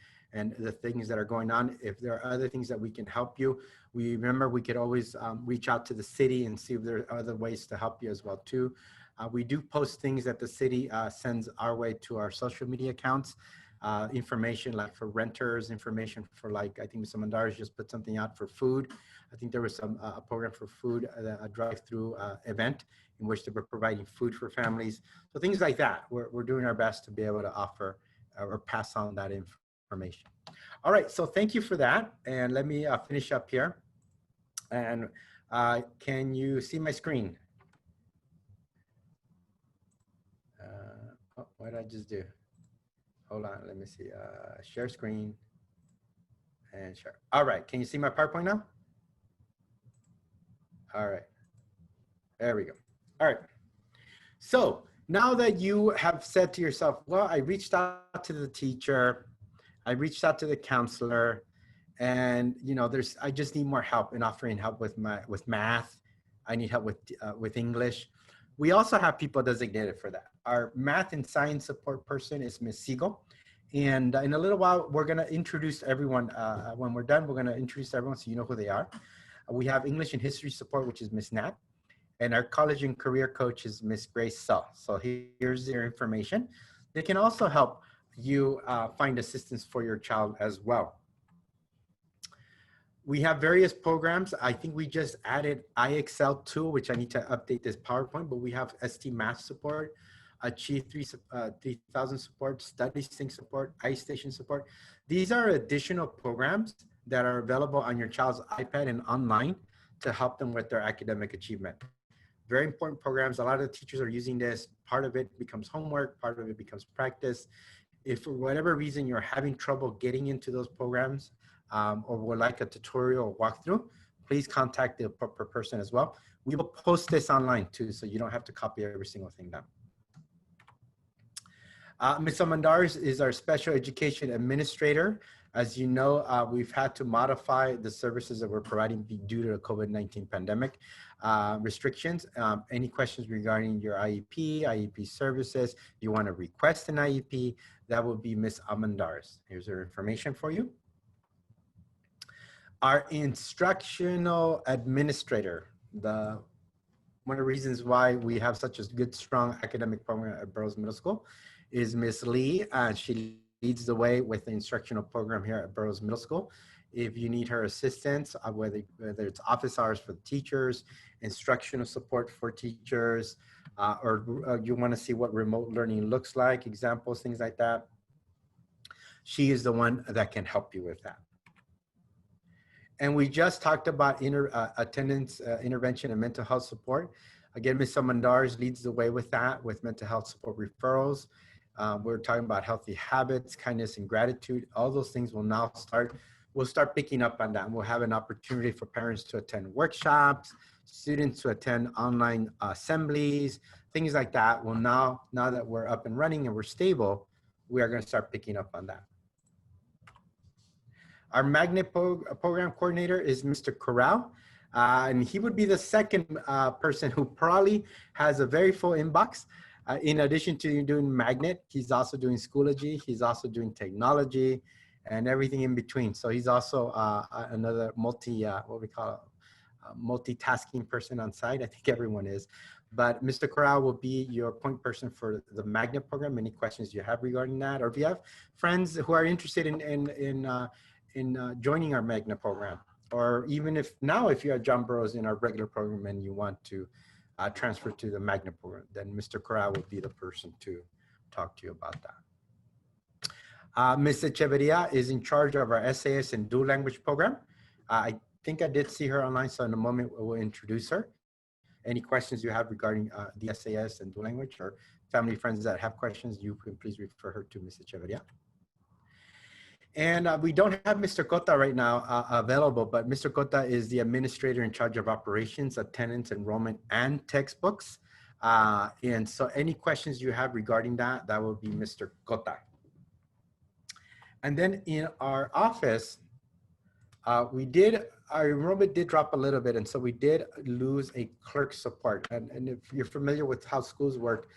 the things that are going on. If there are other things that we can help you, we could always reach out to the city and see if there are other ways to help you as well too. We do post things that the city sends our way to our social media accounts, information like for renters, information for like, I think Ms. Mandares just put something out for food. I think there was a program for food, a drive-through event in which they were providing food for families. So things like that, we're doing our best to be able to offer or pass on that information. All right, so thank you for that. And let me finish up here. And can you see my screen? Oh, what did I just do? Hold on, let me see. Share screen and share. All right, can you see my PowerPoint now? All right, there we go. All right, so now that you have said to yourself, well, I reached out to the teacher, I reached out to the counselor, and you know, I just need more help in offering help with math. I need help with English. We also have people designated for that. Our math and science support person is Ms. Siegel. And in a little while, we're gonna introduce everyone. When we're done, we're gonna introduce everyone so you know who they are. We have English and history support, which is Ms. Nat. And our college and career coach is Ms. Grace Sull. So here's their information. They can also help you find assistance for your child as well. We have various programs. I think we just added iExcel tool, which I need to update this PowerPoint, but we have ST Math support, Achieve 3000 support, StudySync support, iStation support. These are additional programs that are available on your child's iPad and online to help them with their academic achievement. Very important programs. A lot of the teachers are using this. Part of it becomes homework, part of it becomes practice. If for whatever reason you're having trouble getting into those programs, or would like a tutorial or walkthrough, please contact the appropriate person as well. We will post this online too, so you don't have to copy every single thing down. Ms. Almendares is our special education administrator. As you know, we've had to modify the services that we're providing due to the COVID-19 pandemic restrictions. Any questions regarding your IEP services, you want to request an IEP, that will be Ms. Almendares. Here's her information for you. Our instructional administrator, one of the reasons why we have such a good, strong academic program at Burroughs Middle School is Ms. Lee. She leads the way with the instructional program here at Burroughs Middle School. If you need her assistance, whether it's office hours for the teachers, instructional support for teachers, or you want to see what remote learning looks like, examples, things like that, she is the one that can help you with that. And we just talked about attendance, intervention, and mental health support. Again, Ms. Almendares leads the way with that, with mental health support referrals. We're talking about healthy habits, kindness, and gratitude. All those things will now we'll start picking up on that. And we'll have an opportunity for parents to attend workshops, students to attend online assemblies, things like that. Well, now that we're up and running and we're stable, we are going to start picking up on that. Our magnet program coordinator is Mr. Corral, and he would be the second person who probably has a very full inbox. In addition to doing magnet, he's also doing Schoology, he's also doing technology, and everything in between. So he's also another multitasking person on site. I think everyone is. But Mr. Corral will be your point person for the magnet program. Any questions you have regarding that, or if you have friends who are interested in joining our magnet program, or even if you're at John Burroughs in our regular program and you want to transfer to the magnet program, then Mr. Corral would be the person to talk to you about that. Ms. Echeverria is in charge of our SAS and dual language program. I think I did see her online, so in a moment we'll introduce her. Any questions you have regarding the SAS and dual language, or family friends that have questions, you can please refer her to Ms. Echeverria. And we don't have Mr. Cota right now available, but Mr. Cota is the administrator in charge of operations, attendance, enrollment, and textbooks. And so any questions you have regarding that, that will be Mr. Cota. And then in our office, our enrollment did drop a little bit, and so we did lose a clerk support. And if you're familiar with how schools work,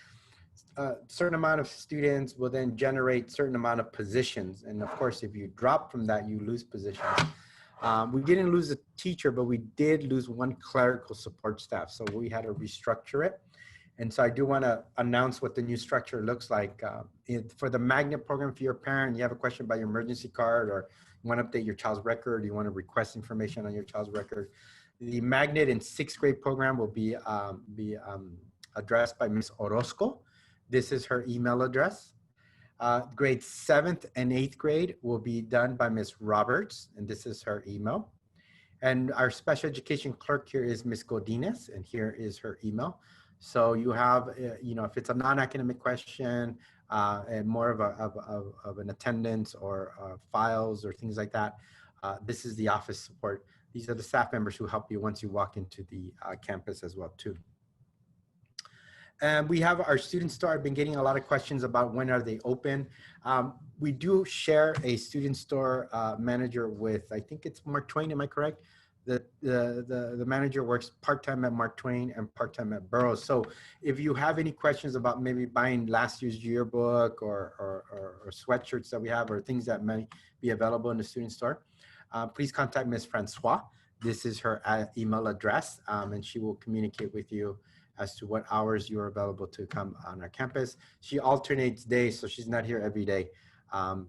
a certain amount of students will then generate certain amount of positions. And of course, if you drop from that, you lose positions. We didn't lose a teacher, but we did lose one clerical support staff. So we had to restructure it. And so I do want to announce what the new structure looks like. For the magnet program, if you're a parent, you have a question about your emergency card, or you want to update your child's record, you want to request information on your child's record, the magnet in 6th grade program will be addressed by Ms. Orozco. This is her email address. Grade 7th and 8th grade will be done by Ms. Roberts, and this is her email. And our special education clerk here is Ms. Godinez, and here is her email. So you have, if it's a non-academic question and more of an attendance or files or things like that, this is the office support. These are the staff members who help you once you walk into the campus as well too. And we have our student store. I've been getting a lot of questions about when are they open. We do share a student store manager with, I think it's Mark Twain, am I correct? The manager works part-time at Mark Twain and part-time at Burroughs. So if you have any questions about maybe buying last year's yearbook or sweatshirts that we have, or things that may be available in the student store, please contact Ms. Francois. This is her email address, and she will communicate with you as to what hours you're available to come on our campus. She alternates days, so she's not here every day.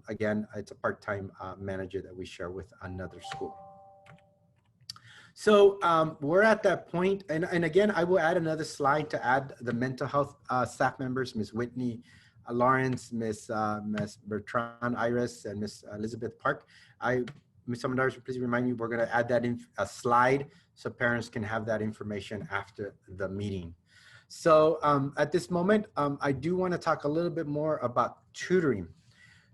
Again, it's a part-time manager that we share with another school. So we're at that point, and again, I will add another slide to add the mental health staff members, Ms. Whitney Lawrence, Ms. Bertrand Iris, and Ms. Elizabeth Park. Ms. Almendares, please remind me, we're gonna add that in a slide so parents can have that information after the meeting. So at this moment, I do wanna talk a little bit more about tutoring.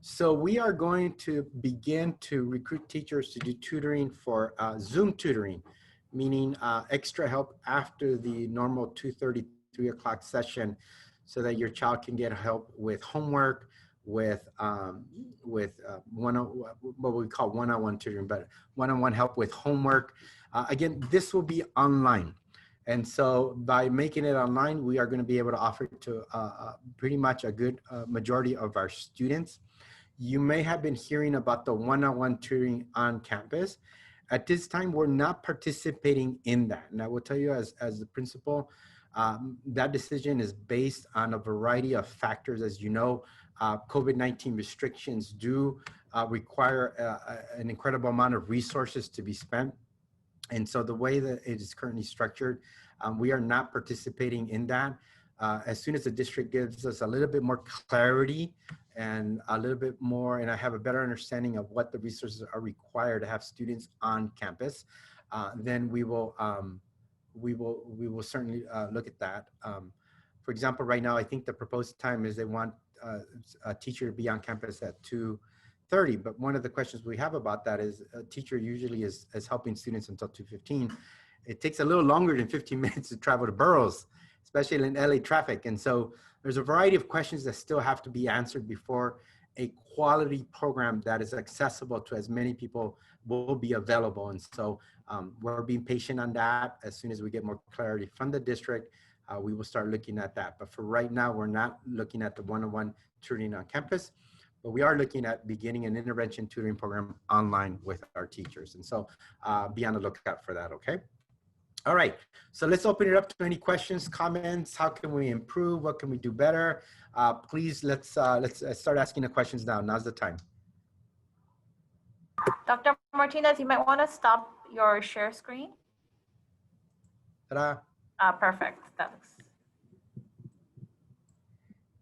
So we are going to begin to recruit teachers to do tutoring for Zoom tutoring, meaning extra help after the normal 2:30, 3 o'clock session so that your child can get help with homework, with what we call one-on-one tutoring, but one-on-one help with homework. Again, this will be online. And so by making it online, we are going to be able to offer it to pretty much a good majority of our students. You may have been hearing about the one-on-one tutoring on campus. At this time, we're not participating in that. And I will tell you as the principal, that decision is based on a variety of factors. As you know, COVID-19 restrictions do require an incredible amount of resources to be spent. And so the way that it is currently structured, we are not participating in that. As soon as the district gives us a little bit more clarity and a little bit more, and I have a better understanding of what the resources are required to have students on campus, then we will certainly look at that. For example, right now, I think the proposed time is they want a teacher to be on campus at 2:30, but one of the questions we have about that is a teacher usually is helping students until 2:15. It takes a little longer than 15 minutes to travel to Burroughs, especially in LA traffic. And so there's a variety of questions that still have to be answered before a quality program that is accessible to as many people will be available. And so we're being patient on that. As soon as we get more clarity from the district, we will start looking at that. But for right now, we're not looking at the one-on-one tutoring on campus, but we are looking at beginning an intervention tutoring program online with our teachers. And so be on the lookout for that, okay? All right, so let's open it up to any questions, comments. How can we improve? What can we do better? Please, let's start asking the questions now. Now's the time. Dr. Martinez, you might want to stop your share screen. Ta-da. Perfect, thanks.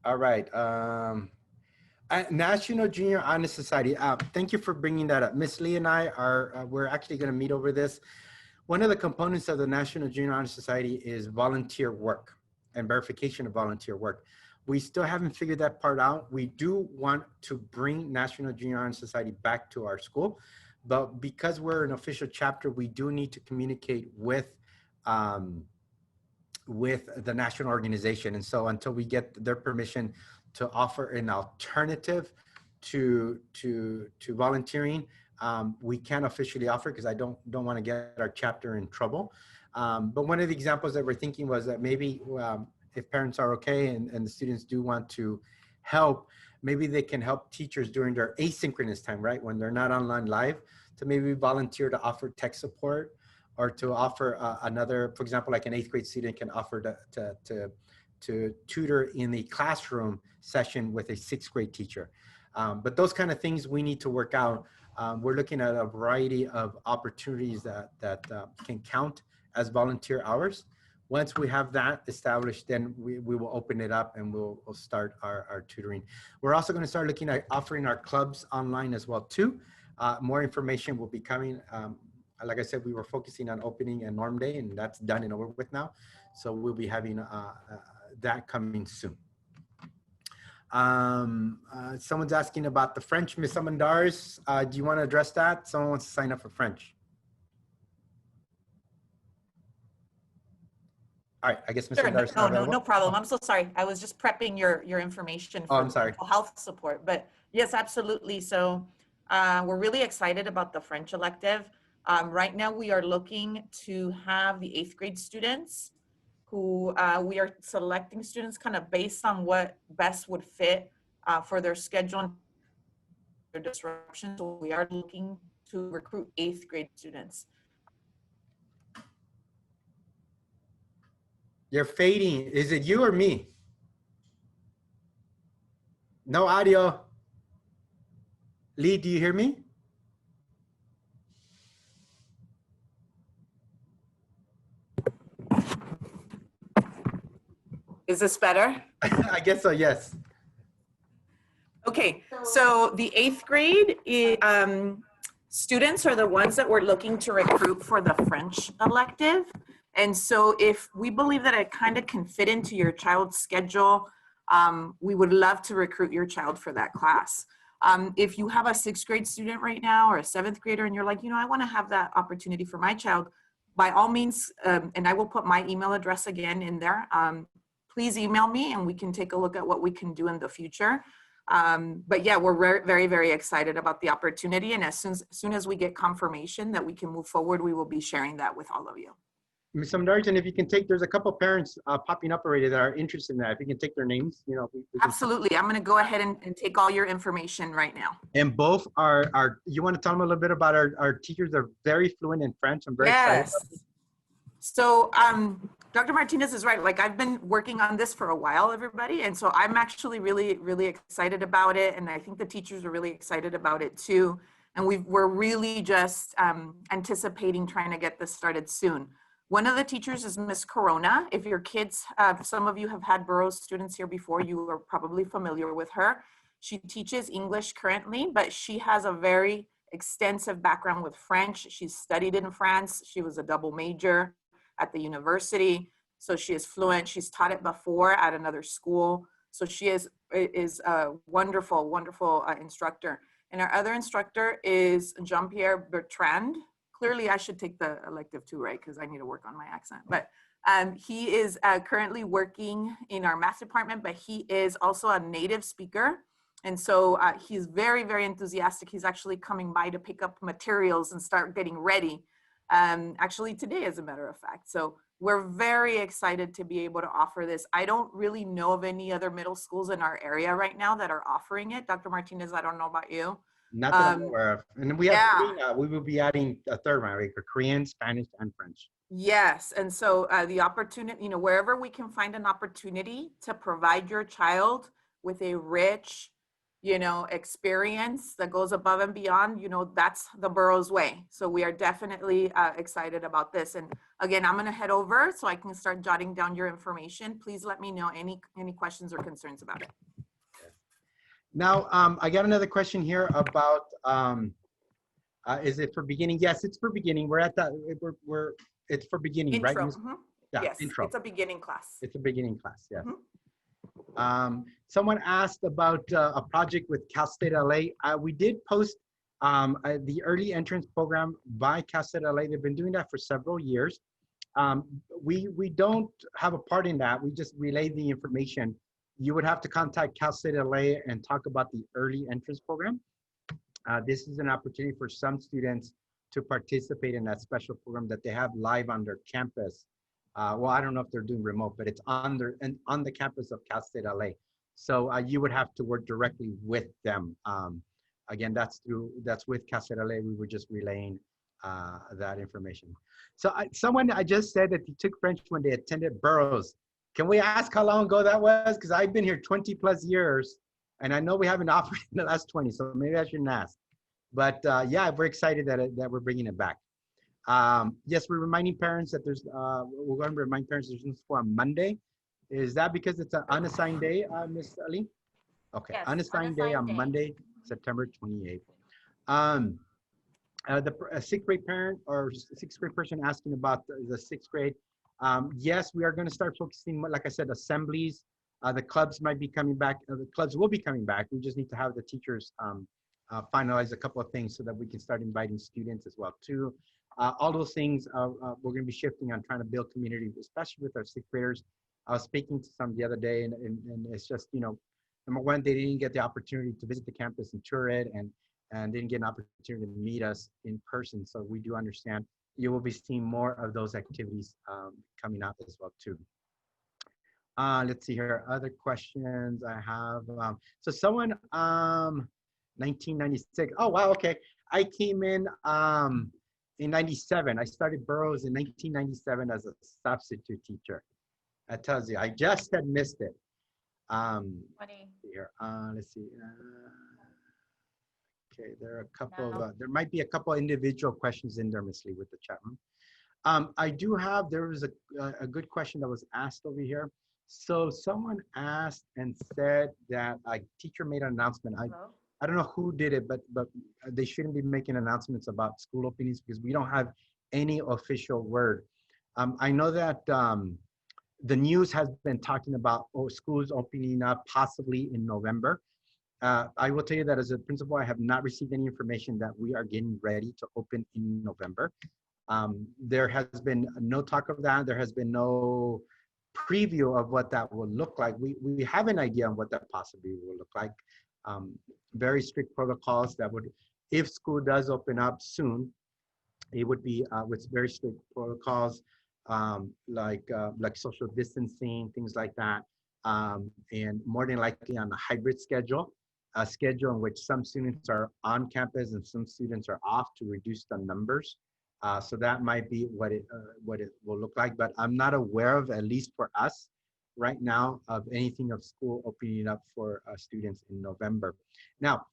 All right. National Junior Honor Society. Thank you for bringing that up. Miss Lee and I are, we're actually going to meet over this. One of the components of the National Junior Honor Society is volunteer work and verification of volunteer work. We still haven't figured that part out. We do want to bring National Junior Honor Society back to our school, but because we're an official chapter, we do need to communicate with the national organization. And so until we get their permission to offer an alternative to volunteering, we can't officially offer because I don't want to get our chapter in trouble. But one of the examples that we're thinking was that maybe if parents are okay and the students do want to help, maybe they can help teachers during their asynchronous time, right? When they're not online live, to maybe volunteer to offer tech support or to offer another, for example, like an 8th grade student can offer to tutor in the classroom session with a 6th grade teacher. But those kind of things we need to work out. We're looking at a variety of opportunities that can count as volunteer hours. Once we have that established, then we will open it up and we'll start our tutoring. We're also going to start looking at offering our clubs online as well too. More information will be coming. Like I said, we were focusing on opening and norm day, and that's done and over with now. So we'll be having that coming soon. Someone's asking about the French, Miss Amandars. Do you want to address that? Someone wants to sign up for French. All right, I guess Ms. Sure, Amandars. no problem. I'm so sorry. I was just prepping your information for mental health support. But yes, absolutely. So we're really excited about the French elective. Right now, we are looking to have the 8th grade students who we are selecting students kind of based on what best would fit for their schedule and their disruption. So we are looking to recruit 8th grade students. You're fading. Is it you or me? No audio. Lee, do you hear me? Is this better? I guess so, yes. Okay, so the 8th grade students are the ones that we're looking to recruit for the French elective. And so if we believe that it kind of can fit into your child's schedule, we would love to recruit your child for that class. If you have a 6th grade student right now or a 7th grader and you're like, you know, I want to have that opportunity for my child, by all means, and I will put my email address again in there, please email me and we can take a look at what we can do in the future. But yeah, we're very, very excited about the opportunity. And as soon as we get confirmation that we can move forward, we will be sharing that with all of you. Ms. Darton, if you can take, there's a couple parents popping up already that are interested in that. If you can take their names, you know. Absolutely. I'm going to go ahead and take all your information right now. And both are you want to tell them a little bit about our teachers? They're very fluent in French. I'm very excited about this. So Dr. Martinez is right. Like, I've been working on this for a while, everybody. And so I'm actually really, really excited about it. And I think the teachers are really excited about it too. And we're really just anticipating trying to get this started soon. One of the teachers is Miss Corona. If your kids, some of you have had Burroughs students here before, you are probably familiar with her. She teaches English currently, but she has a very extensive background with French. She's studied in France. She was a double major at the university. So she is fluent. She's taught it before at another school. So she is a wonderful, wonderful instructor. And our other instructor is Jean-Pierre Bertrand. Clearly, I should take the elective too, right? Because I need to work on my accent. But he is currently working in our math department, but he is also a native speaker. And so he's very, very enthusiastic. He's actually coming by to pick up materials and start getting ready. Actually today, as a matter of fact. So we're very excited to be able to offer this. I don't really know of any other middle schools in our area right now that are offering it. Dr. Martinez, I don't know about you. Not that I'm aware of. And we have three now. We will be adding a third one, right? Korean, Spanish, and French. Yes. And so the opportunity, you know, wherever we can find an opportunity to provide your child with a rich, you know, experience that goes above and beyond, you know, that's the Burroughs way. So we are definitely excited about this. And again, I'm going to head over so I can start jotting down your information. Please let me know any questions or concerns about it. Now, I got another question here about, is it for beginning? Yes, it's for beginning. We're at that, it's for beginning, Intro. right? Mm-hmm. Yeah, yes, intro. it's a beginning class. It's a beginning class, yes. Mm-hmm. Someone asked about a project with Cal State LA. We did post the early entrance program by Cal State LA. They've been doing that for several years. We don't have a part in that. We just relay the information. You would have to contact Cal State LA and talk about the early entrance program. This is an opportunity for some students to participate in that special program that they have live on their campus. Well, I don't know if they're doing remote, but it's on the campus of Cal State LA. So you would have to work directly with them. Again, that's with Cal State LA. We were just relaying that information. So I just said that he took French when they attended Burroughs. Can we ask how long ago that was? Because I've been here 20 plus years, and I know we haven't offered in the last 20, so maybe I shouldn't ask. But yeah, we're excited that we're bringing it back. Yes, we're reminding parents that we're going to remind parents there's no school on Monday. Is that because it's an unassigned day, Ms. Ali? Okay, yes, unassigned day on Monday, September 28th. The sixth grade parent or sixth grade person asking about the sixth grade. Yes, we are going to start focusing, like I said, assemblies. The clubs might be coming back. The clubs will be coming back. We just need to have the teachers finalize a couple of things so that we can start inviting students as well too. All those things we're going to be shifting on trying to build community, especially with our sixth graders. I was speaking to some the other day, and it's just, you know, number one, they didn't get the opportunity to visit the campus and tour it, and didn't get an opportunity to meet us in person. So we do understand. You will be seeing more of those activities coming up as well too. Let's see here, other questions I have. So someone, 1996. Oh, wow, okay. I came in 97. I started Burroughs in 1997 as a substitute teacher. That tells you, I just had missed it. Funny. Here, let's see. Okay, there are a couple of, there might be a couple individual questions in there, Ms. Lee, with the chat room. I do have, there was a good question that was asked over here. So someone asked and said that a teacher made an announcement. I don't know who did it, but they shouldn't be making announcements about school openings because we don't have any official word. I know that the news has been talking about schools opening up possibly in November. I will tell you that as a principal, I have not received any information that we are getting ready to open in November. There has been no talk of that. There has been no preview of what that will look like. We have an idea on what that possibly will look like. Very strict protocols that would, if school does open up soon, it would be with very strict protocols, like social distancing, things like that, and more than likely on a hybrid schedule, a schedule in which some students are on campus and some students are off to reduce the numbers. So that might be what it will look like, but I'm not aware of, at least for us right now, of anything of school opening up for students in November. Now,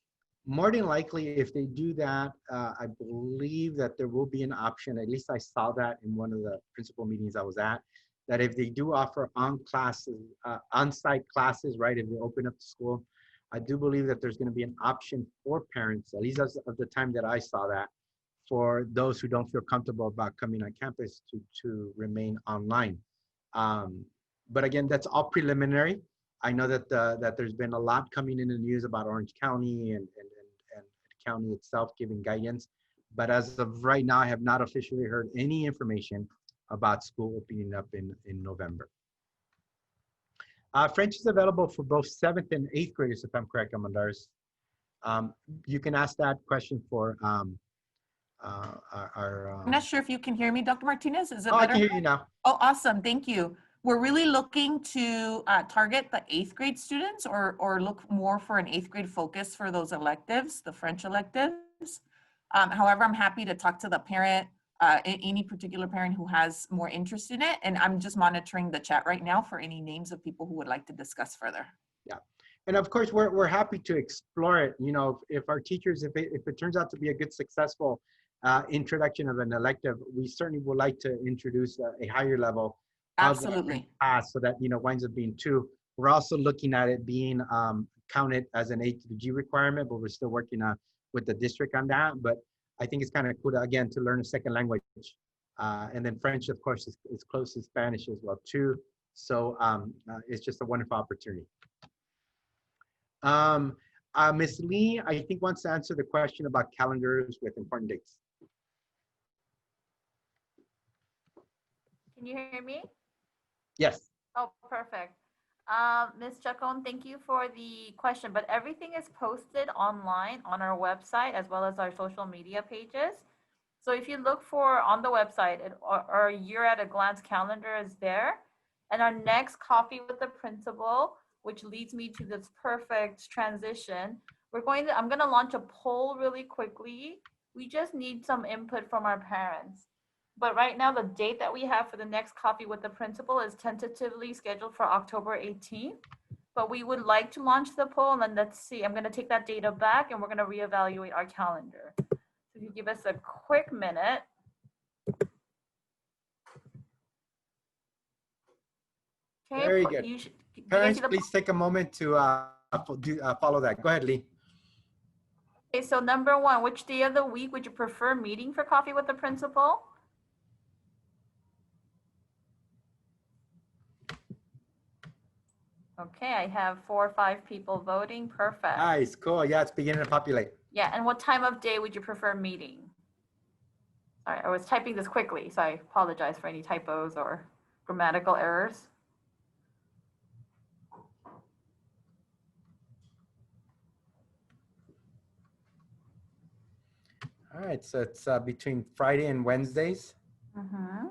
more than likely, if they do that, I believe that there will be an option, at least I saw that in one of the principal meetings I was at, that if they do offer on-site classes, right, if they open up the school, I do believe that there's going to be an option for parents, at least as of the time that I saw that, for those who don't feel comfortable about coming on campus to remain online. But again, that's all preliminary. I know that that there's been a lot coming in the news about Orange County and the county itself giving guidance. But as of right now, I have not officially heard any information about school opening up in November. French is available for both 7th and 8th graders, if I'm correct, Amandaris. You can ask that question for I'm not sure if you can hear me, Dr. Martinez. Is it better? I can hear you now. Oh, awesome. Thank you. We're really looking to target the 8th grade students or look more for an 8th grade focus for those electives, the French electives. However, I'm happy to talk to the parent, any particular parent who has more interest in it. And I'm just monitoring the chat right now for any names of people who would like to discuss further. Yeah. And of course, we're happy to explore it. You know, if our teachers, if it turns out to be a good, successful introduction of an elective, we certainly would like to introduce a higher level. Absolutely. Class, so that, you know, winds up being 2. We're also looking at it being counted as an A to the G requirement, but we're still working with the district on that. But I think it's kind of cool to, again, to learn a second language. And then French, of course, is close to Spanish as well too. So it's just a wonderful opportunity. Ms. Lee, I think, wants to answer the question about calendars with important dates. Can you hear me? Yes. Oh, perfect. Ms. Chacon, thank you for the question, but everything is posted online on our website as well as our social media pages. So if you look for on the website, our Year at a Glance calendar is there. And our next Coffee with the Principal, which leads me to this perfect transition, I'm going to launch a poll really quickly. We just need some input from our parents. But right now, the date that we have for the next Coffee with the Principal is tentatively scheduled for October 18th. But we would like to launch the poll, and then let's see. I'm going to take that data back, and we're going to reevaluate our calendar. So if you give us a quick minute. Okay, very good. Parents, please take a moment to follow that. Go ahead, Lee. Okay, so number 1, which day of the week would you prefer meeting for Coffee with the Principal? Okay, I have 4 or 5 people voting. Perfect. Nice, cool. Yeah, it's beginning to populate. Yeah, and what time of day would you prefer meeting? Sorry, I was typing this quickly, so I apologize for any typos or grammatical errors. All right, so it's between Friday and Wednesdays. Mm-hmm.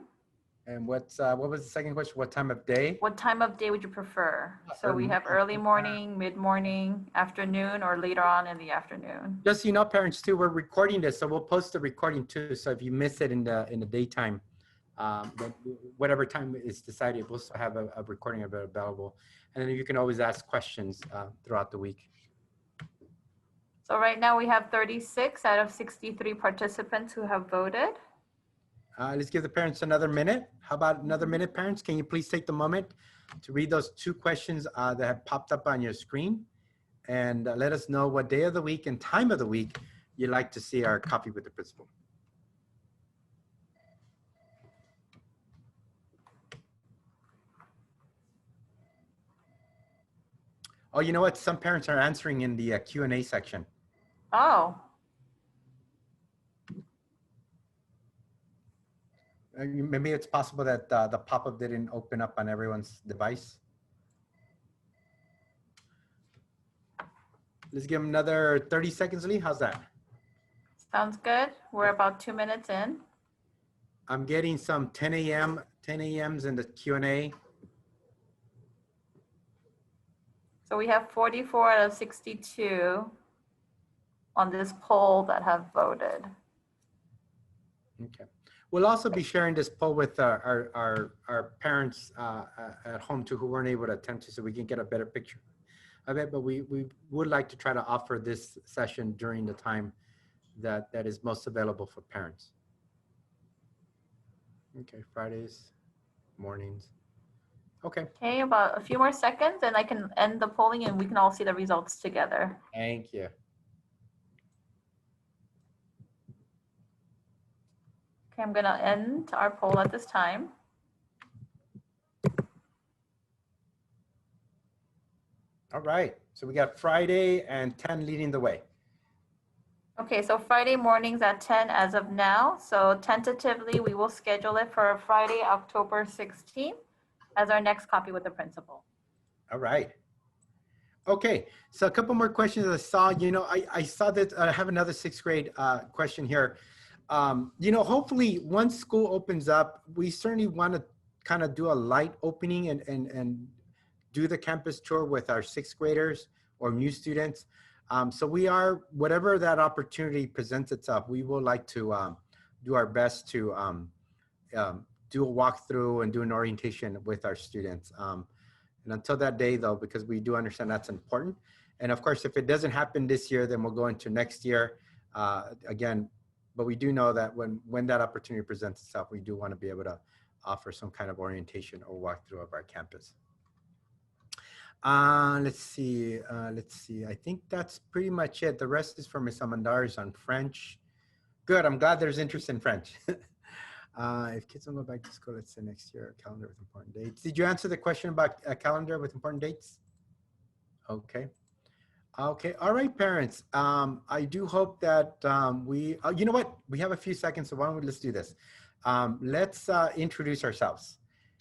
And what was the second question? What time of day? What time of day would you prefer? So we have early morning, mid-morning, afternoon, or later on in the afternoon. Just so you know, parents too, we're recording this, so we'll post the recording too. So if you miss it in the daytime, whatever time is decided, we'll still have a recording of it available. And then you can always ask questions throughout the week. So right now we have 36 out of 63 participants who have voted. Let's give the parents another minute. How about another minute, parents? Can you please take the moment to read those 2 questions that have popped up on your screen, and let us know what day of the week and time of the week you'd like to see our Coffee with the Principal. Oh, you know what? Some parents are answering in the Q&A section. Oh. Maybe it's possible that the pop-up didn't open up on everyone's device. Let's give them another 30 seconds, Lee. How's that? Sounds good. We're about 2 minutes in. I'm getting some 10 a.m.s in the Q&A. So we have 44 out of 62 on this poll that have voted. Okay. We'll also be sharing this poll with our parents at home too, who weren't able to attend to, so we can get a better picture of it. But we would like to try to offer this session during the time that is most available for parents. Okay, Fridays, mornings. Okay. Okay, about a few more seconds and I can end the polling and we can all see the results together. Thank you. Okay, I'm gonna end our poll at this time. All right, so we got Friday and 10 leading the way. Okay, so Friday mornings at 10 as of now. So tentatively, we will schedule it for Friday, October 16th as our next copy with the principal. All right. Okay, so a couple more questions I saw. You know, I saw that I have another 6th grade question here. You know, hopefully once school opens up, we certainly want to kind of do a light opening and do the campus tour with our 6th graders or new students. So we are, whatever that opportunity presents itself, we will like to do our best to do a walkthrough and do an orientation with our students. And until that day though, because we do understand that's important. And of course, if it doesn't happen this year, then we'll go into next year again. But we do know that when that opportunity presents itself, we do want to be able to offer some kind of orientation or walkthrough of our campus. Let's see. I think that's pretty much it. The rest is for Ms. Amandares on French. Good. I'm glad there's interest in French. If kids don't go back to school, let's say next year, a calendar with important dates. Did you answer the question about a calendar with important dates? Okay. Okay. All right, parents. I do hope that you know what? We have a few seconds, so why don't let's do this. Let's introduce ourselves.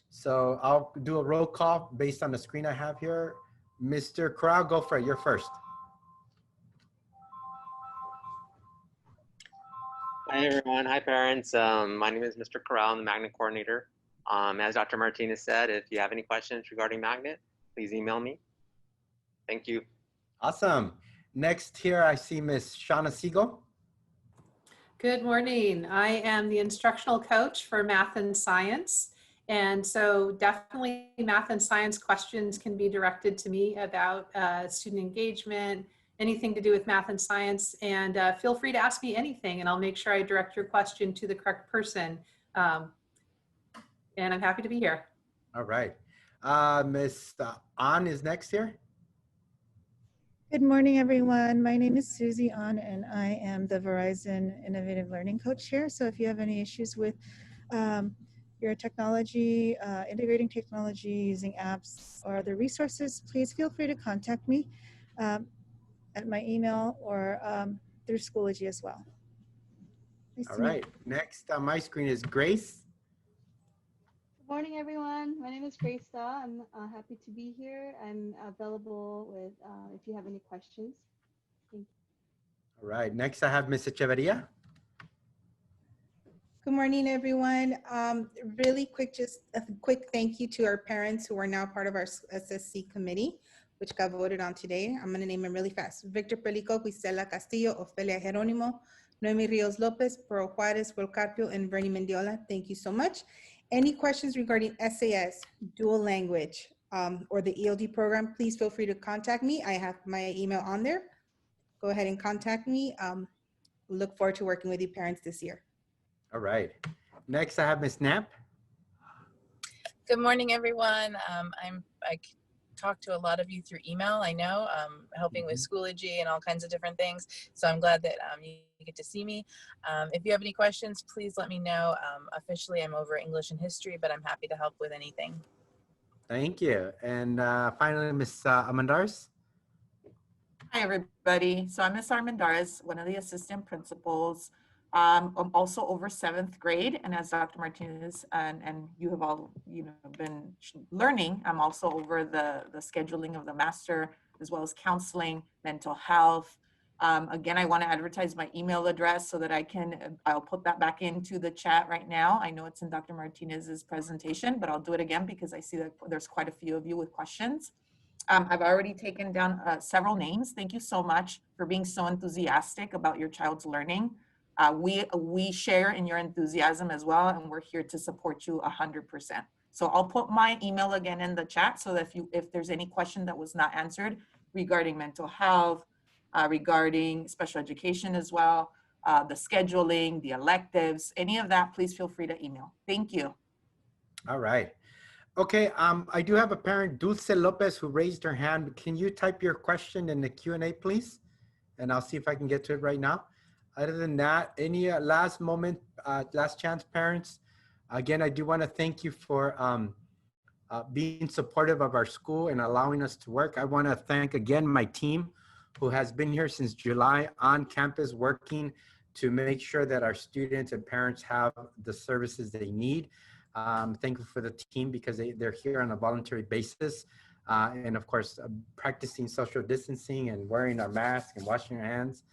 So I'll do a roll call based on the screen I have here. Mr. Corral, go for it. You're first. Hi, everyone. Hi, parents. My name is Mr. Corral. I'm the Magnet Coordinator. As Dr. Martinez said, if you have any questions regarding Magnet, please email me. Thank you. Awesome. Next here, I see Miss Shauna Siegel. Good morning. I am the instructional coach for math and science. And so definitely math and science questions can be directed to me about student engagement, anything to do with math and science, and feel free to ask me anything and I'll make sure I direct your question to the correct person. And I'm happy to be here. All right. Miss An is next here. Good morning, everyone. My name is Susie An, and I am the Verizon Innovative Learning Coach here. So if you have any issues with your technology, integrating technology, using apps or other resources, please feel free to contact me at my email or through Schoology as well. Nice All right. Next on my screen is Grace. Good morning, everyone. My name is Grace Daw. I'm happy to be here. I'm available with if you have any questions. Thank you. All right. Next, I have Miss Echeverria. Good morning, everyone. Really quick, just a quick thank you to our parents who are now part of our SSC committee, which got voted on today. I'm going to name them really fast. Victor Pelico, Gisela Castillo, Ofelia Jerónimo, Noemi Rios Lopez, Pearl Juarez, Will Carpio, and Bernie Mendiola. Thank you so much. Any questions regarding SAS, dual language, or the ELD program, please feel free to contact me. I have my email on there. Go ahead and contact me. Look forward to working with you parents this year. All right. Next, I have Miss Knapp. Good morning, everyone. I talked to a lot of you through email, I know, helping with Schoology and all kinds of different things. So I'm glad that you get to see me. If you have any questions, please let me know. Officially, I'm over English and history, but I'm happy to help with anything. Thank you. And finally, Miss Amandares. Hi, everybody. So I'm Ms. Armendariz, one of the assistant principals. I'm also over 7th grade, and as Dr. Martinez and you have all been learning, I'm also over the scheduling of the master, as well as counseling, mental health. Again, I want to advertise my email address so that I'll put that back into the chat right now. I know it's in Dr. Martinez's presentation, but I'll do it again because I see that there's quite a few of you with questions. I've already taken down several names. Thank you so much for being so enthusiastic about your child's learning. We share in your enthusiasm as well, and we're here to support you 100%. So I'll put my email again in the chat so that if there's any question that was not answered regarding mental health, regarding special education as well, the scheduling, the electives, any of that, please feel free to email. Thank you. All right. Okay, I do have a parent, Dulce Lopez, who raised her hand. Can you type your question in the Q&A, please? And I'll see if I can get to it right now. Other than that, any last moment, last chance parents? Again, I do want to thank you for being supportive of our school and allowing us to work. I want to thank again my team who has been here since July on campus working to make sure that our students and parents have the services they need. Thankful for the team because they're here on a voluntary basis. And of course, practicing social distancing and wearing our masks and washing our hands.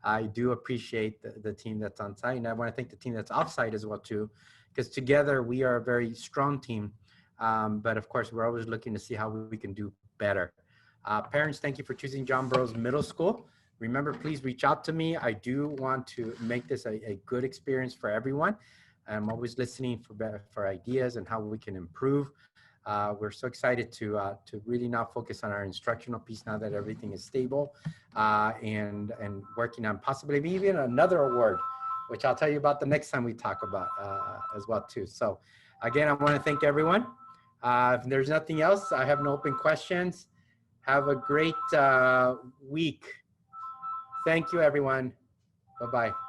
I do appreciate the team that's on site. And I want to thank the team that's off site as well too, because together we are a very strong team. But of course, we're always looking to see how we can do better. Parents, thank you for choosing John Burroughs Middle School. Remember, please reach out to me. I do want to make this a good experience for everyone. I'm always listening for ideas and how we can improve. We're so excited to really now focus on our instructional piece now that everything is stable and working on possibly even another award, which I'll tell you about the next time we talk about as well too. So again, I want to thank everyone. If there's nothing else, I have no open questions. Have a great week. Thank you, everyone. Bye-bye.